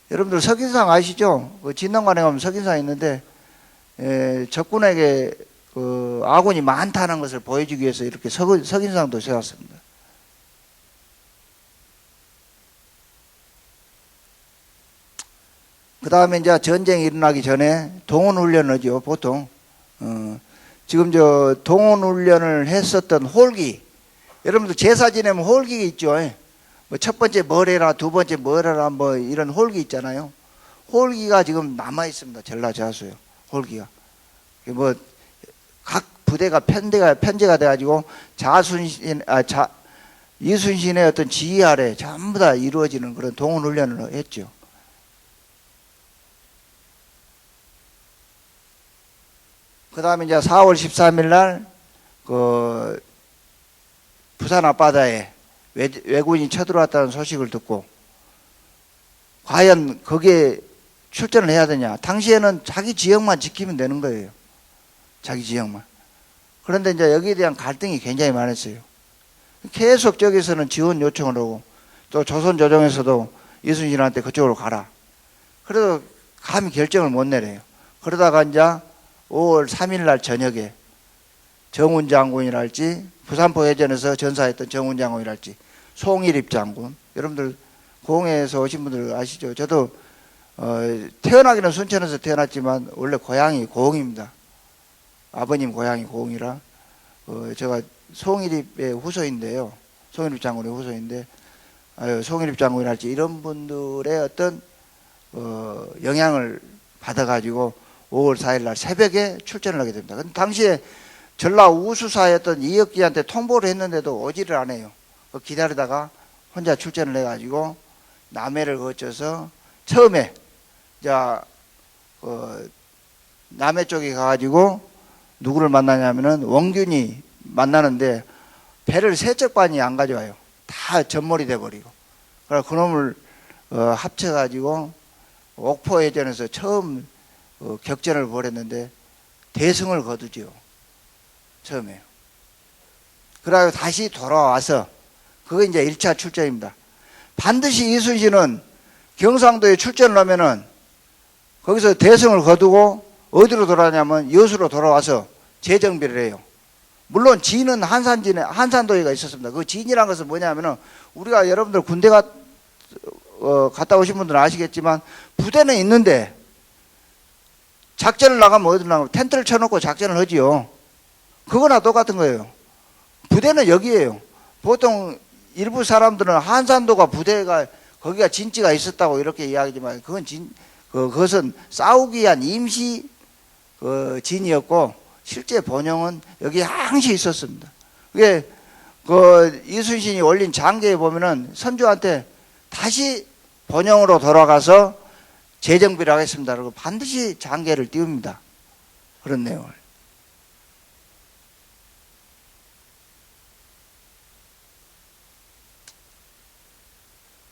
여러분들 석인상 아시죠? 그 진흥관에 가면 석인상 있는데, 적군에게 그 아군이 많다는 것을 보여주기 위해서 이렇게 석인상도 세웠습니다. 그 다음에 이제 전쟁이 일어나기 전에 동원훈련을 하죠, 보통. 지금 동원훈련을 했었던 홀기. 여러분들 제사 지내면 홀기 있죠. 뭐 첫 번째 뭘 해라, 두 번째 뭘 해라, 뭐 이런 홀기 있잖아요. 홀기가 지금 남아있습니다. 전라자수요. 홀기가. 뭐, 각 부대가 편제가 돼가지고 이순신의 어떤 지휘 아래 전부 다 이루어지는 그런 동원훈련을 했죠. 그 다음에 이제 4월 13일 날, 부산 앞바다에 왜군이 쳐들어왔다는 소식을 듣고, 과연 거기에 출전을 해야 되냐. 당시에는 자기 지역만 지키면 되는 거예요. 자기 지역만. 그런데 이제 여기에 대한 갈등이 굉장히 많았어요. 계속 저기서는 지원 요청을 하고, 또 조선조정에서도 이순신한테 그쪽으로 가라. 그래도 감히 결정을 못 내려요. 그러다가 이제 5월 3일 날 저녁에 정훈 장군이랄지, 부산포 해전에서 전사했던 정훈 장군이랄지, 송일입 장군, 여러분들 고흥에서 오신 분들 아시죠? 저도 태어나기는 순천에서 태어났지만 원래 고향이 고흥입니다. 아버님 고향이 고흥이라 제가 송일입의 후손인데요. 송일입 장군의 후손인데, 송일입 장군이랄지 이런 분들의 어떤 영향을 받아가지고 5월 4일 날 새벽에 출전을 하게 됩니다. 근데 당시에 전라 우수사였던 이혁기한테 통보를 했는데도 오지를 않아요. 기다리다가 혼자 출전을 해가지고 남해를 거쳐서 처음에 남해 쪽에 가가지고 누구를 만나냐면은 원균이 만나는데 배를 세 척반이 안 가져와요. 다 전몰이 돼버리고. 그래서 그놈을 합쳐가지고 옥포해전에서 처음 격전을 벌였는데 대승을 거두죠. 처음에. 그래서 다시 돌아와서 그게 이제 1차 출전입니다. 반드시 이순신은 경상도에 출전을 하면은 거기서 대승을 거두고 어디로 돌아가냐면 여수로 돌아와서 재정비를 해요. 물론 진은 한산도에가 있었습니다. 그 진이라는 것은 뭐냐면은 우리가 여러분들 군대 갔다 오신 분들은 아시겠지만 부대는 있는데 작전을 나가면 어디로 나가면 텐트를 쳐놓고 작전을 하지요. 그거나 똑같은 거예요. 부대는 여기에요. 보통 일부 사람들은 한산도가 부대가 거기가 진지가 있었다고 이렇게 이야기하지만 그것은 싸우기 위한 임시 진이었고 실제 본영은 여기 항시 있었습니다. 그게 이순신이 올린 장계에 보면은 선조한테 다시 본영으로 돌아가서 재정비를 하겠습니다. 그리고 반드시 장계를 띄웁니다. 그런 내용을.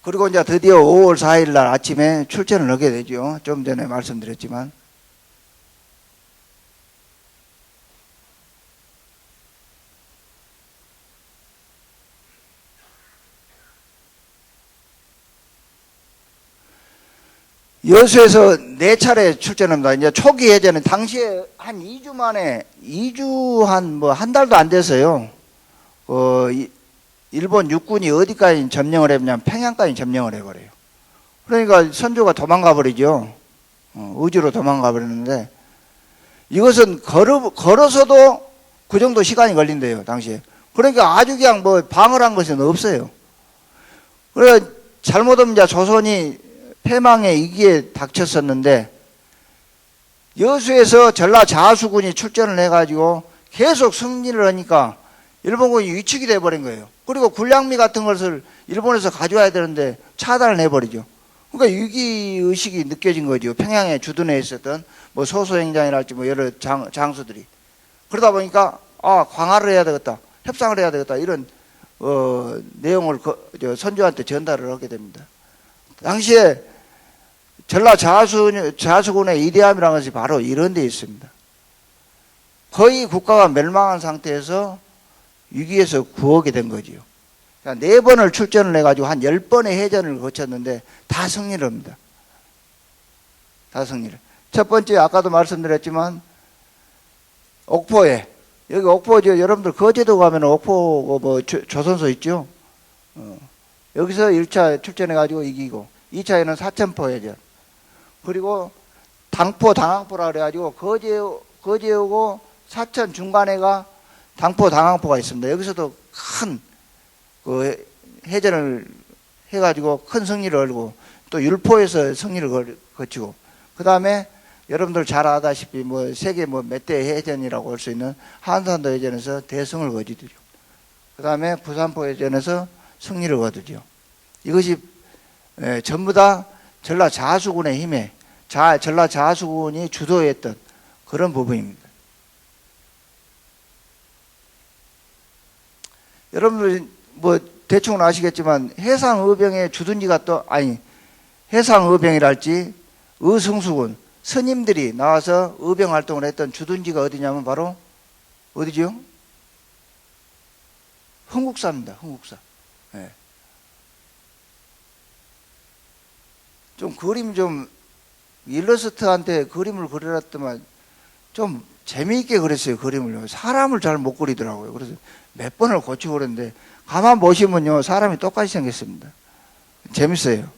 그리고 이제 드디어 5월 4일 날 아침에 출전을 하게 되죠. 좀 전에 말씀드렸지만. 여수에서 4차례 출전합니다. 이제 초기 예전에 당시에 한 2주 만에, 한 달도 안 돼서요. 일본 육군이 어디까지 점령을 했냐면 평양까지 점령을 해버려요. 그러니까 선조가 도망가 버리죠. 의주로 도망가 버렸는데 이것은 걸어서도 그 정도 시간이 걸린대요, 당시에. 그러니까 아주 그냥 방어를 한 것은 없어요. 그래서 잘못하면 이제 조선이 패망의 위기에 닥쳤었는데 여수에서 전라 자수군이 출전을 해가지고 계속 승리를 하니까 일본군이 위축이 돼버린 거예요. 그리고 군량미 같은 것을 일본에서 가져와야 되는데 차단을 해버리죠. 그러니까 위기의식이 느껴진 거죠. 평양에 주둔해 있었던 뭐 소소행장이랄지 뭐 여러 장수들이. 그러다 보니까 광화를 해야 되겠다, 협상을 해야 되겠다, 이런 내용을 선조한테 전달을 하게 됩니다. 당시에 전라 자수군의 이대함이라는 것이 바로 이런 데 있습니다. 거의 국가가 멸망한 상태에서 위기에서 구하게 된 거지요. 그러니까 4번을 출전을 해가지고 한 10번의 해전을 거쳤는데 다 승리를 합니다. 다 승리를. 첫 번째, 아까도 말씀드렸지만 옥포에, 여기 옥포, 여러분들 거제도 가면 옥포 뭐 조선소 있죠. 여기서 1차 출전해가지고 이기고, 2차에는 사천포 해전, 그리고 당포, 당항포라 그래가지고 거제하고 사천 중간에가 당포, 당항포가 있습니다. 여기서도 큰 해전을 해가지고 큰 승리를 얻고, 또 율포에서 승리를 거치고, 그 다음에 여러분들 잘 아다시피 뭐 세계 뭐 몇 대 해전이라고 할 수 있는 한산도 해전에서 대승을 거두죠. 그 다음에 부산포 해전에서 승리를 거두죠. 이것이 전부 다 전라 자수군의 힘에, 전라 자수군이 주도했던 그런 부분입니다. 여러분들 뭐 대충은 아시겠지만 해상의병의 주둔지가 해상의병이랄지 의승수군 스님들이 나와서 의병 활동을 했던 주둔지가 어디냐면 바로 어디죠? 흥국사입니다. 흥국사. 네. 좀 그림 좀 일러스트한테 그림을 그려놨더만 좀 재미있게 그렸어요. 그림을. 사람을 잘 못 그리더라고요. 그래서 몇 번을 고치고 그랬는데 가만 보시면요, 사람이 똑같이 생겼습니다. 재밌어요.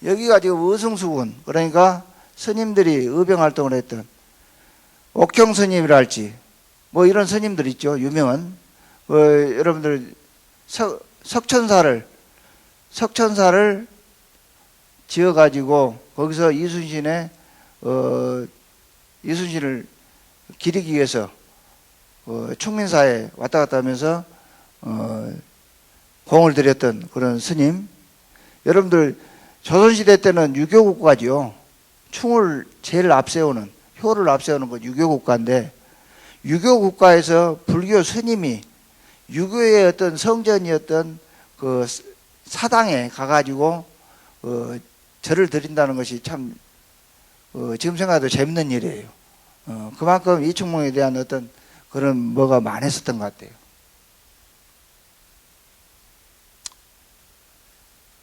여기가 지금 의승수군, 그러니까 스님들이 의병 활동을 했던 옥형 스님이랄지 뭐 이런 스님들 있죠. 유명한 여러분들 석천사를 지어가지고 거기서 이순신을 기리기 위해서 충민사에 왔다 갔다 하면서 공을 들였던 그런 스님. 여러분들 조선시대 때는 유교국가죠. 충을 제일 앞세우는, 효를 앞세우는 건 유교국가인데, 유교국가에서 불교 스님이 유교의 어떤 성전이었던 그 사당에 가가지고 절을 드린다는 것이 참 지금 생각해도 재밌는 일이에요. 그만큼 이충몽에 대한 어떤 그런 뭐가 많았었던 것 같아요.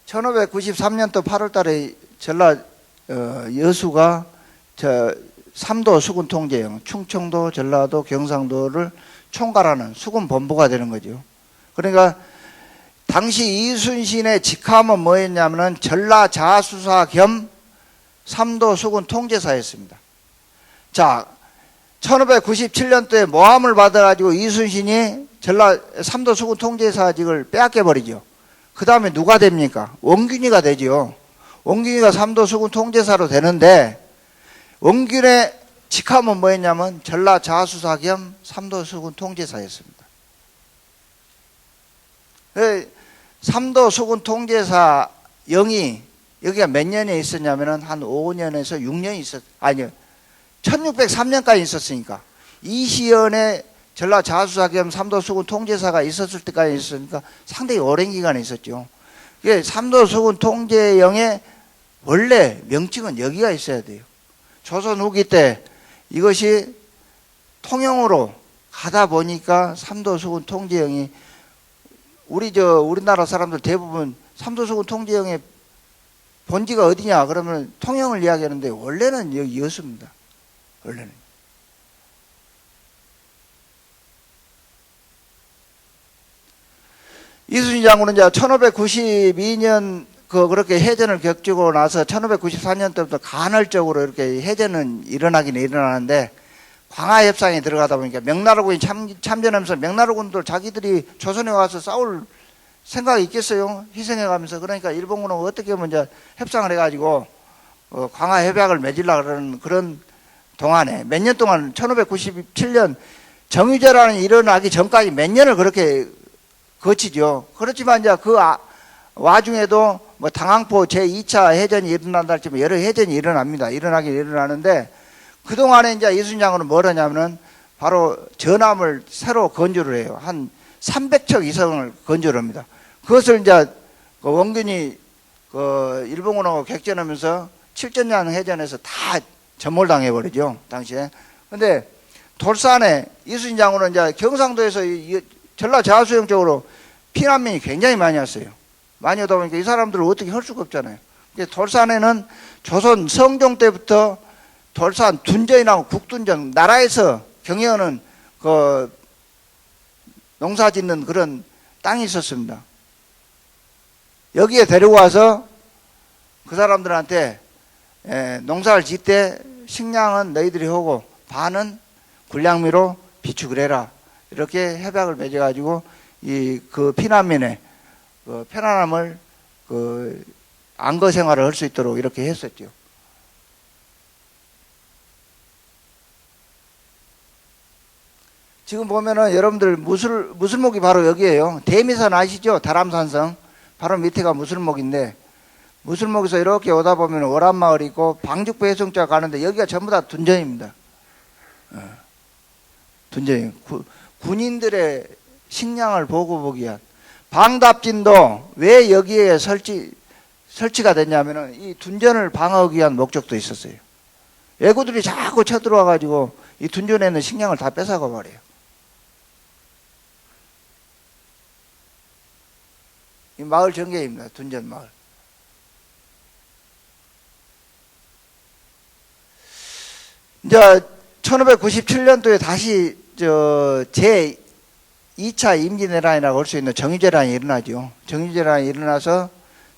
1593년도 8월달에 전라 여수가 3도 수군 통제형, 충청도, 전라도, 경상도를 총괄하는 수군 본부가 되는 거죠. 그러니까 당시 이순신의 직함은 뭐였냐면은 전라 자수사 겸 3도 수군 통제사였습니다. 자, 1597년도에 모함을 받아가지고 이순신이 전라 3도 수군 통제사직을 빼앗겨버리죠. 그 다음에 누가 됩니까? 원균이가 되죠. 원균이가 3도 수군 통제사로 되는데, 원균의 직함은 뭐였냐면 전라 자수사 겸 3도 수군 통제사였습니다. 3도 수군 통제사 영이 여기가 몇 년에 있었냐면 한 5년에서 6년 아니요, 1603년까지 있었으니까, 이 시연에 전라 자수사 겸 3도 수군 통제사가 있었을 때까지 있었으니까 상당히 오랜 기간에 있었죠. 이게 3도 수군 통제영의 원래 명칭은 여기가 있어야 돼요. 조선 후기 때 이것이 통영으로 가다 보니까 3도 수군 통제영이 우리나라 사람들 대부분 3도 수군 통제영의 본지가 어디냐 그러면 통영을 이야기하는데 원래는 여기였습니다. 원래는. 이순신 장군은 이제 1592년 그렇게 해전을 겪고 나서 1594년 때부터 간헐적으로 이렇게 해전은 일어나긴 일어나는데, 광화협상에 들어가다 보니까 명나라군이 참전하면서 명나라군들 자기들이 조선에 와서 싸울 생각이 있겠어요? 희생해가면서. 그러니까 일본군은 어떻게 먼저 협상을 해가지고 광화협약을 맺으려고 그러는 그런 동안에 몇 년 동안 1597년 정유재라는 일어나기 전까지 몇 년을 그렇게 거치죠. 그렇지만 이제 그 와중에도 뭐 당항포 제2차 해전이 일어난다 할지만 여러 해전이 일어납니다. 일어나긴 일어나는데 그동안에 이제 이순신 장군은 뭘 하냐면은 바로 전함을 새로 건조를 해요. 한 300척 이상을 건조를 합니다. 그것을 이제 그 원균이 그 일본군하고 객전하면서 7전량 해전에서 다 전몰당해버리죠. 당시에. 근데 돌산에 이순신 장군은 이제 경상도에서 이 전라 자수영 쪽으로 피난민이 굉장히 많이 왔어요. 많이 오다 보니까 이 사람들을 어떻게 할 수가 없잖아요. 돌산에는 조선 성종 때부터 돌산 둔전이라고 국둔전, 나라에서 경영하는 그 농사 짓는 그런 땅이 있었습니다. 여기에 데려와서 그 사람들한테 농사를 짓 때 식량은 너희들이 하고 반은 군량미로 비축을 해라. 이렇게 협약을 맺어가지고 그 피난민의 그 편안함을 그 안거 생활을 할 수 있도록 이렇게 했었죠. 지금 보면은 여러분들 무술목이 바로 여기에요. 대미산 아시죠? 다람산성. 바로 밑에가 무술목인데 무술목에서 이렇게 오다 보면 오란마을이 있고 방죽부 해성자 가는데 여기가 전부 다 둔전입니다. 둔전이 군인들의 식량을 보고보기 위한 방답진도 왜 여기에 설치가 됐냐면은 이 둔전을 방어하기 위한 목적도 있었어요. 왜구들이 자꾸 쳐들어와 가지고 이 둔전에 있는 식량을 다 뺏어가 버려요. 이 마을 전개입니다. 둔전 마을. 이제 1597년도에 다시 제 2차 임진왜란이라고 할 수 있는 정유재란이 일어나죠. 정유재란이 일어나서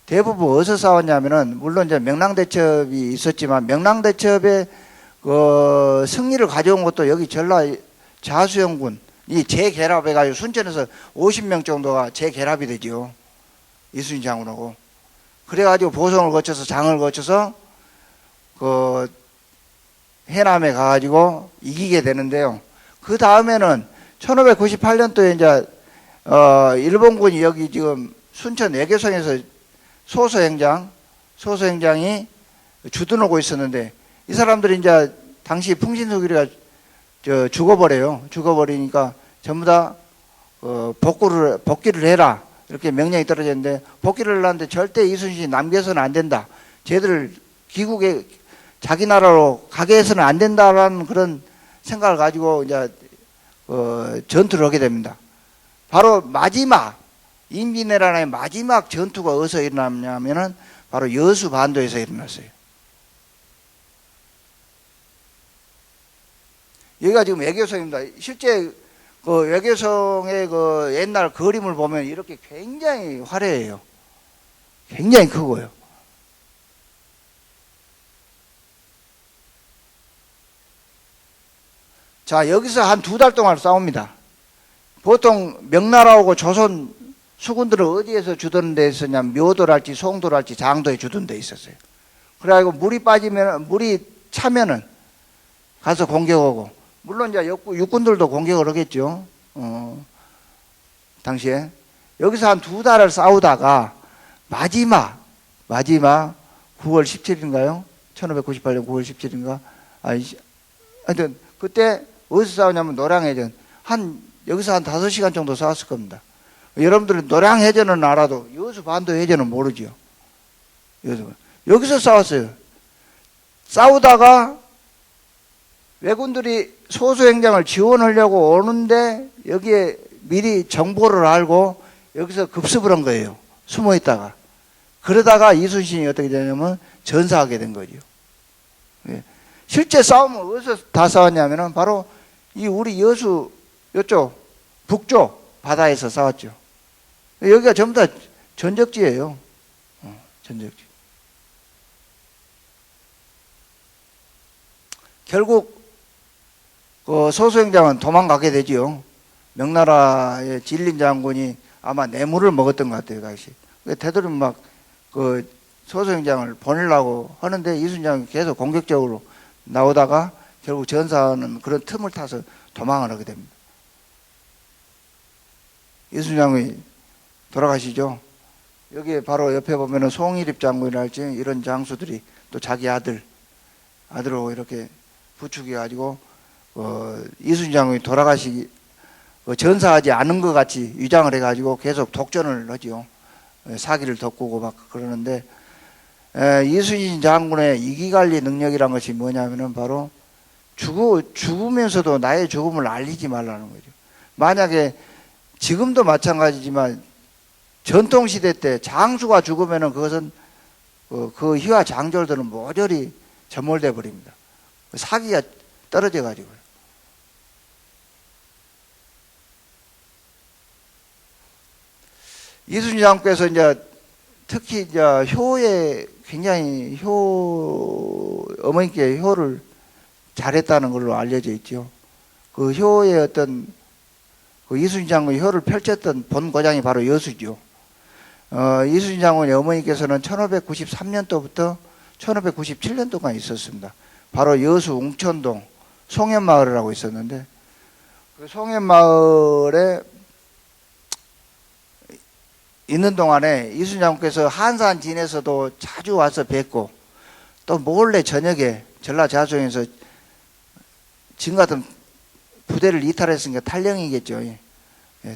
대부분 어디서 싸웠냐면은 물론 이제 명랑대첩이 있었지만 명랑대첩의 그 승리를 가져온 것도 여기 전라 자수영군이 재결합해가지고 순천에서 50명 정도가 재결합이 되죠. 이순신 장군하고. 그래가지고 보성을 거쳐서 장을 거쳐서 그 해남에 가가지고 이기게 되는데요. 그 다음에는 1598년도에 이제 일본군이 여기 지금 순천 외교성에서 소서행장이 주둔하고 있었는데 이 사람들이 이제 당시 풍신수길이가 죽어버려요. 죽어버리니까 전부 다 복귀를 해라 이렇게 명령이 떨어졌는데 복귀를 하는데 절대 이순신이 남겨서는 안 된다. 쟤들 귀국에 자기 나라로 가게 해서는 안 된다라는 그런 생각을 가지고 이제 전투를 하게 됩니다. 바로 마지막 임진왜란의 마지막 전투가 어디서 일어났냐면은 바로 여수반도에서 일어났어요. 여기가 지금 외교성입니다. 실제 그 외교성의 그 옛날 그림을 보면 이렇게 굉장히 화려해요. 굉장히 크고요. 자, 여기서 한 2달 동안 싸웁니다. 보통 명나라하고 조선 수군들은 어디에서 주둔 데 있었냐면 묘도랄지 송도랄지 장도에 주둔 데 있었어요. 그래가지고 물이 차면은 가서 공격하고, 물론 이제 육군들도 공격을 하겠죠. 당시에. 여기서 한 2달을 싸우다가 마지막 9월 17일인가요? 1598년 9월 17일인가? 하여튼 그때 어디서 싸우냐면 노량해전. 여기서 한 5시간 정도 싸웠을 겁니다. 여러분들은 노량해전은 알아도 여수반도 해전은 모르죠. 여기서 싸웠어요. 싸우다가 왜군들이 소수행장을 지원하려고 오는데 여기에 미리 정보를 알고 여기서 급습을 한 거예요. 숨어 있다가. 그러다가 이순신이 어떻게 되냐면 전사하게 된 거죠. 실제 싸움은 어디서 다 싸웠냐면은 바로 우리 여수 이쪽 북쪽 바다에서 싸웠죠. 여기가 전부 다 전적지예요. 전적지. 결국 그 소수행장은 도망가게 되지요. 명나라의 진린 장군이 아마 뇌물을 먹었던 것 같아요, 당시. 되도록 막 그 소수행장을 보내려고 하는데 이순신장이 계속 공격적으로 나오다가 결국 전사하는 그런 틈을 타서 도망을 하게 됩니다. 이순신장이 돌아가시죠. 여기에 바로 옆에 보면은 송일입 장군이랄지 이런 장수들이 또 자기 아들하고 이렇게 부축해가지고 이순신 장군이 돌아가시기 전사하지 않은 것 같이 위장을 해가지고 계속 독전을 하지요. 사기를 덮고 막 그러는데 이순신 장군의 이기관리 능력이란 것이 뭐냐면은 바로 죽으면서도 나의 죽음을 알리지 말라는 거죠. 만약에 지금도 마찬가지지만 전통시대 때 장수가 죽으면은 그것은 그 희화 장졸들은 모조리 전몰돼 버립니다. 사기가 떨어져 가지고요. 이순신 장군께서 이제 특히 이제 효에 굉장히 어머니께 효를 잘했다는 걸로 알려져 있죠. 그 효의 어떤 그 이순신 장군이 효를 펼쳤던 본고장이 바로 여수죠. 이순신 장군의 어머니께서는 1593년도부터 1597년도까지 있었습니다. 바로 여수 웅천동 송현마을이라고 있었는데 그 송현마을에 있는 동안에 이순신 장군께서 한산 진에서도 자주 와서 뵙고 또 몰래 저녁에 전라자수에서 지금 같은 부대를 이탈했으니까 탈령이겠죠.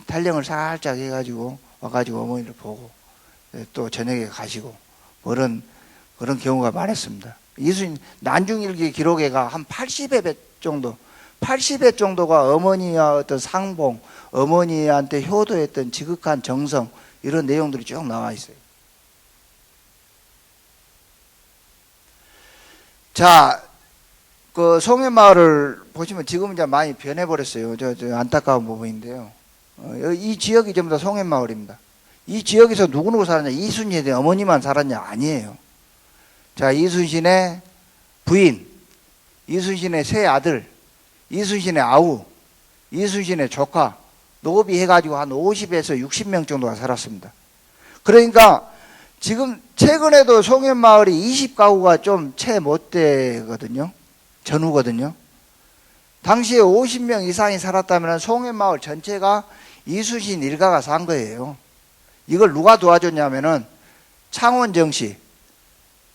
탈령을 살짝 해가지고 와가지고 어머니를 보고 또 저녁에 가시고 그런 경우가 많았습니다. 이순신 난중일기 기록에가 한 80회 정도 80회 정도가 어머니와 어떤 상봉, 어머니한테 효도했던 지극한 정성 이런 내용들이 쭉 나와 있어요. 자, 그 송현마을을 보시면 지금 이제 많이 변해버렸어요. 저 안타까운 부분인데요. 이 지역이 전부 다 송현마을입니다. 이 지역에서 누구누구 살았냐? 이순신의 어머니만 살았냐? 아니에요. 자, 이순신의 부인, 이순신의 세 아들, 이순신의 아우, 이순신의 조카, 노비 해가지고 한 50에서 60명 정도가 살았습니다. 그러니까 지금 최근에도 송현마을이 20가구가 좀 채 못 되거든요. 전후거든요. 당시에 50명 이상이 살았다면 송현마을 전체가 이순신 일가가 산 거예요. 이걸 누가 도와줬냐면은 창원정씨,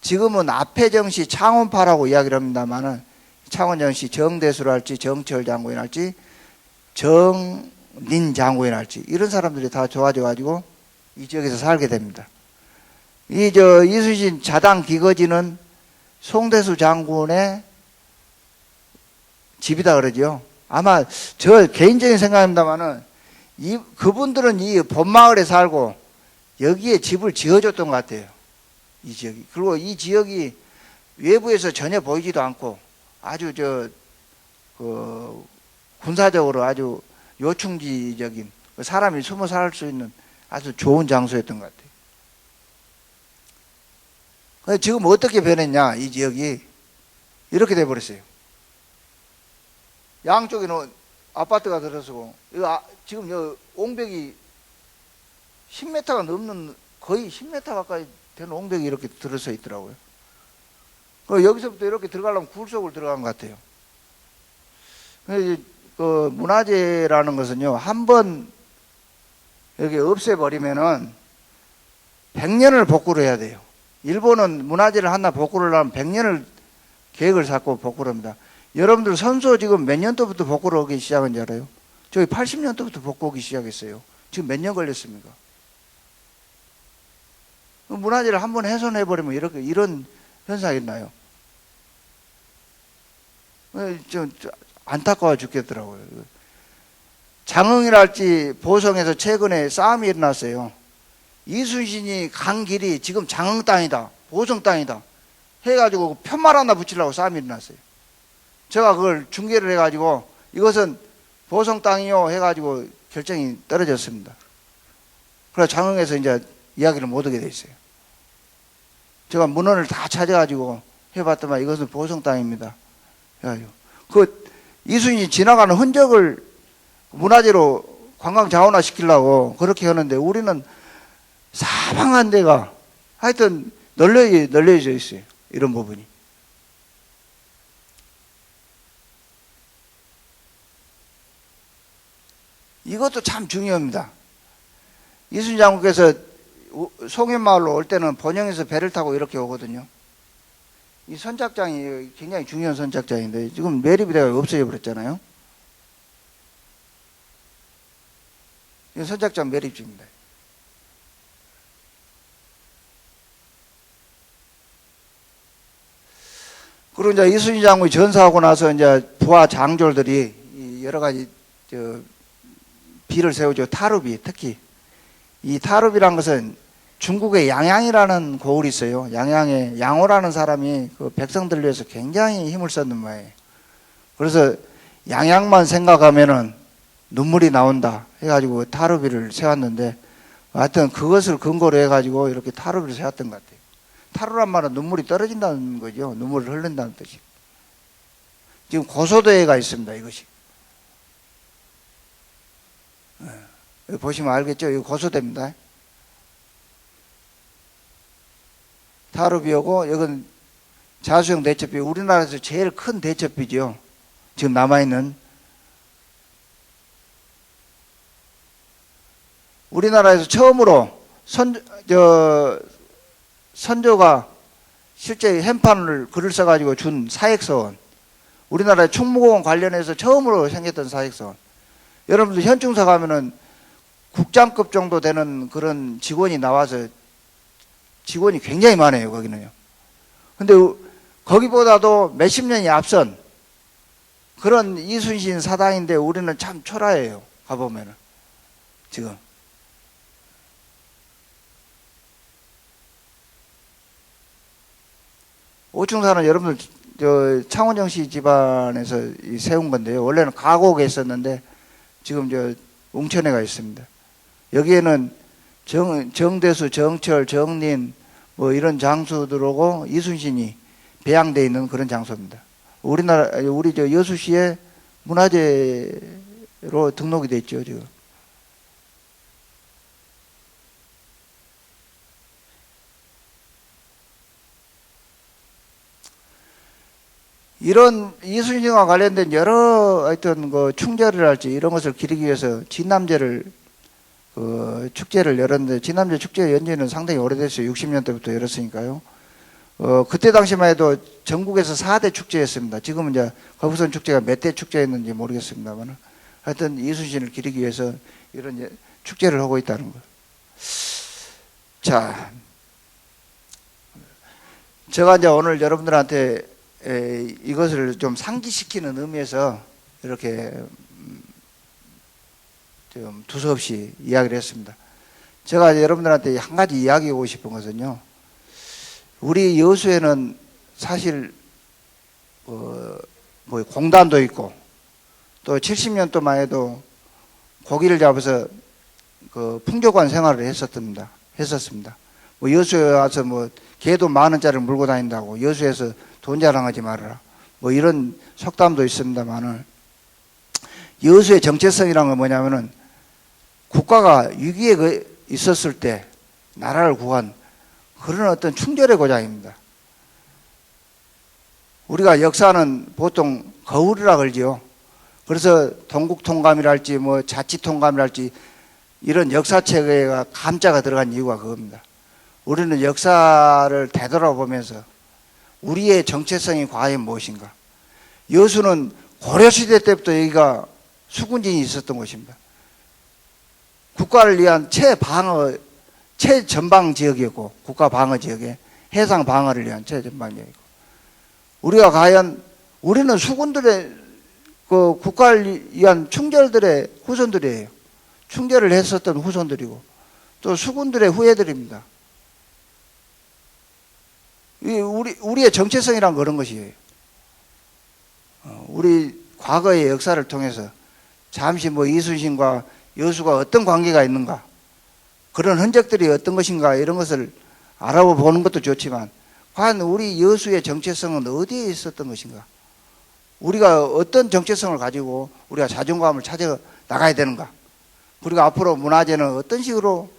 지금은 앞해정씨 창원파라고 이야기를 합니다만은 창원정씨 정대수랄지 정철 장군이랄지 정린 장군이랄지 이런 사람들이 다 도와줘가지고 이 지역에서 살게 됩니다. 이순신 자당 기거지는 송대수 장군의 집이다 그러죠. 아마 저 개인적인 생각입니다만은 그분들은 이 본마을에 살고 여기에 집을 지어줬던 것 같아요. 이 지역이. 그리고 이 지역이 외부에서 전혀 보이지도 않고 아주 군사적으로 아주 요충지적인 사람이 숨어 살 수 있는 아주 좋은 장소였던 것 같아요. 지금 어떻게 변했냐, 이 지역이. 이렇게 돼버렸어요. 양쪽에는 아파트가 들어서고, 지금 여 옹벽이 10m가 넘는, 거의 10m 가까이 되는 옹벽이 이렇게 들어서 있더라고요. 여기서부터 이렇게 들어가려면 굴 속을 들어간 것 같아요. 그 문화재라는 것은요, 한번 여기 없애버리면은 100년을 복구를 해야 돼요. 일본은 문화재를 하나 복구를 하면 100년을 계획을 잡고 복구를 합니다. 여러분들 선소 지금 몇 년도부터 복구를 하기 시작한지 알아요? 저희 80년도부터 복구하기 시작했어요. 지금 몇 년 걸렸습니까? 문화재를 한번 훼손해버리면 이런 현상이 있나요? 좀 안타까워 죽겠더라고요. 장흥이랄지 보성에서 최근에 싸움이 일어났어요. 이순신이 간 길이 지금 장흥 땅이다, 보성 땅이다 해가지고 편말 하나 붙이려고 싸움이 일어났어요. 제가 그걸 중계를 해가지고 이것은 보성 땅이요 해가지고 결정이 떨어졌습니다. 그래서 장흥에서 이제 이야기를 못 하게 돼 있어요. 제가 문헌을 다 찾아가지고 해봤더만 이것은 보성 땅입니다. 해가지고 그 이순신이 지나가는 흔적을 문화재로 관광 자원화 시키려고 그렇게 하는데 우리는 사방한 데가 하여튼 널려져 있어요. 이런 부분이. 이것도 참 중요합니다. 이순신 장군께서 송현마을로 올 때는 본영에서 배를 타고 이렇게 오거든요. 이 선착장이 굉장히 중요한 선착장인데 지금 매립이 되어 없어져 버렸잖아요. 이 선착장 매립지입니다. 그리고 이제 이순신 장군이 전사하고 나서 이제 부하 장졸들이 여러 가지 비를 세우죠. 타르비, 특히 이 타르비란 것은 중국의 양양이라는 고을이 있어요. 양양에 양호라는 사람이 그 백성들을 위해서 굉장히 힘을 썼는 모양이에요. 그래서 양양만 생각하면은 눈물이 나온다 해가지고 타르비를 세웠는데, 하여튼 그것을 근거로 해가지고 이렇게 타르비를 세웠던 것 같아요. 타르란 말은 눈물이 떨어진다는 거죠. 눈물을 흘린다는 뜻이. 지금 고소대가 있습니다. 이것이. 여기 보시면 알겠죠? 이거 고소대입니다. 타르비하고 이건 자수형 대첩비, 우리나라에서 제일 큰 대첩비죠. 지금 남아있는. 우리나라에서 처음으로 선조가 실제 현판을 글을 써가지고 준 사획서원, 우리나라의 충무공원 관련해서 처음으로 생겼던 사획서원. 여러분들 현충사 가면은 국장급 정도 되는 그런 직원이 나와서 직원이 굉장히 많아요, 거기는요. 근데 거기보다도 몇십 년이 앞선 그런 이순신 사당인데 우리는 참 초라해요, 가보면은. 지금. 오충사는 여러분들 창원정씨 집안에서 세운 건데요. 원래는 가곡에 있었는데 지금 웅천에가 있습니다. 여기에는 정대수, 정철, 정린 뭐 이런 장수들하고 이순신이 배양되어 있는 그런 장소입니다. 우리 여수시에 문화재로 등록이 돼 있죠, 지금. 이런 이순신과 관련된 여러 하여튼 충절을 할지 이런 것을 기리기 위해서 진남제를 축제를 열었는데, 진남제 축제 연지는 상당히 오래됐어요. 60년 대부터 열었으니까요. 그때 당시만 해도 전국에서 4대 축제였습니다. 지금은 이제 거북선 축제가 몇 대 축제였는지 모르겠습니다만, 하여튼 이순신을 기리기 위해서 이런 축제를 하고 있다는 거. 자, 제가 이제 오늘 여러분들한테 이것을 좀 상기시키는 의미에서 이렇게 좀 두서없이 이야기를 했습니다. 제가 여러분들한테 한 가지 이야기하고 싶은 것은요, 우리 여수에는 사실 뭐 공단도 있고 또 70년 동안 해도 고기를 잡아서 풍족한 생활을 했었습니다. 뭐 여수에 와서 뭐 개도 10,000원짜리를 물고 다닌다고 여수에서 돈 자랑하지 말아라, 뭐 이런 속담도 있습니다만은, 여수의 정체성이란 건 뭐냐면은 국가가 위기에 있었을 때 나라를 구한 그런 어떤 충절의 고장입니다. 우리가 역사는 보통 거울이라 그러지요. 그래서 동국통감이랄지 뭐 자치통감이랄지 이런 역사책에 감자가 들어간 이유가 그겁니다. 우리는 역사를 되돌아보면서 우리의 정체성이 과연 무엇인가. 여수는 고려시대 때부터 여기가 수군진이 있었던 곳입니다. 국가를 위한 최전방 지역이었고, 국가 방어 지역에 해상 방어를 위한 최전방 지역이고, 우리는 수군들의 국가를 위한 충절들의 후손들이에요. 충절을 했었던 후손들이고 또 수군들의 후예들입니다. 우리의 정체성이란 그런 것이에요. 우리 과거의 역사를 통해서 잠시 뭐 이순신과 여수가 어떤 관계가 있는가, 그런 흔적들이 어떤 것인가, 이런 것을 알아보는 것도 좋지만, 과연 우리 여수의 정체성은 어디에 있었던 것인가, 우리가 어떤 정체성을 가지고 우리가 자존감을 찾아 나가야 되는가, 그리고 앞으로 문화재는 어떤 식으로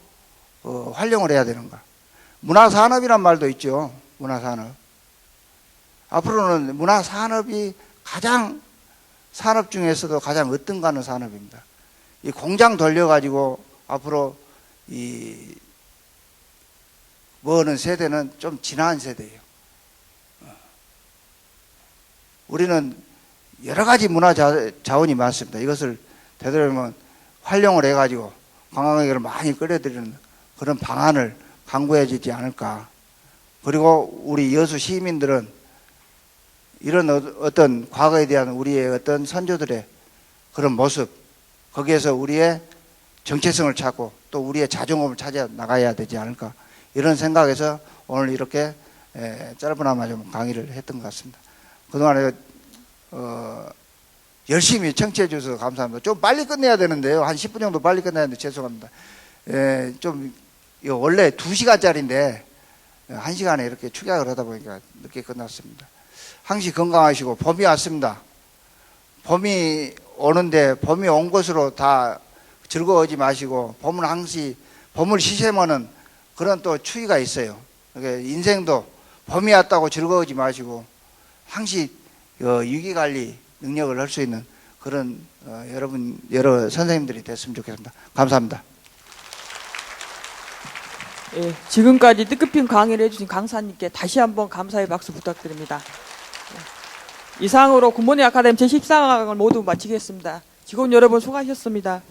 활용을 해야 되는가. 문화산업이란 말도 있죠. 문화산업. 앞으로는 문화산업이 산업 중에서도 가장 으뜸가는 산업입니다. 이 공장 돌려가지고 앞으로 어느 세대는 좀 지난 세대예요. 우리는 여러 가지 문화 자원이 많습니다. 이것을 되도록이면 활용을 해가지고 관광객을 많이 끌어들이는 그런 방안을 강구해지지 않을까. 그리고 우리 여수 시민들은 이런 어떤 과거에 대한 우리의 어떤 선조들의 그런 모습, 거기에서 우리의 정체성을 찾고 또 우리의 자존감을 찾아 나가야 되지 않을까. 이런 생각에서 오늘 이렇게 짧으나마 좀 강의를 했던 것 같습니다. 그동안에 열심히 청취해 주셔서 감사합니다. 좀 빨리 끝내야 되는데요. 한 10분 정도 빨리 끝내야 되는데 죄송합니다. 이거 원래 2시간짜리인데 1시간에 이렇게 축약을 하다 보니까 늦게 끝났습니다. 항시 건강하시고 봄이 왔습니다. 봄이 오는데 봄이 온 것으로 다 즐거워하지 마시고 봄을 시샘하는 그런 또 추위가 있어요. 인생도 봄이 왔다고 즐거워하지 마시고 항시 위기관리 능력을 할 수 있는 그런 여러 선생님들이 됐으면 좋겠습니다. 감사합니다. 예, 지금까지 뜻깊은 강의를 해주신 강사님께 다시 한번 감사의 박수 부탁드립니다. 이상으로 굿모닝 아카데미 제14강을 모두 마치겠습니다. 직원 여러분 수고하셨습니다.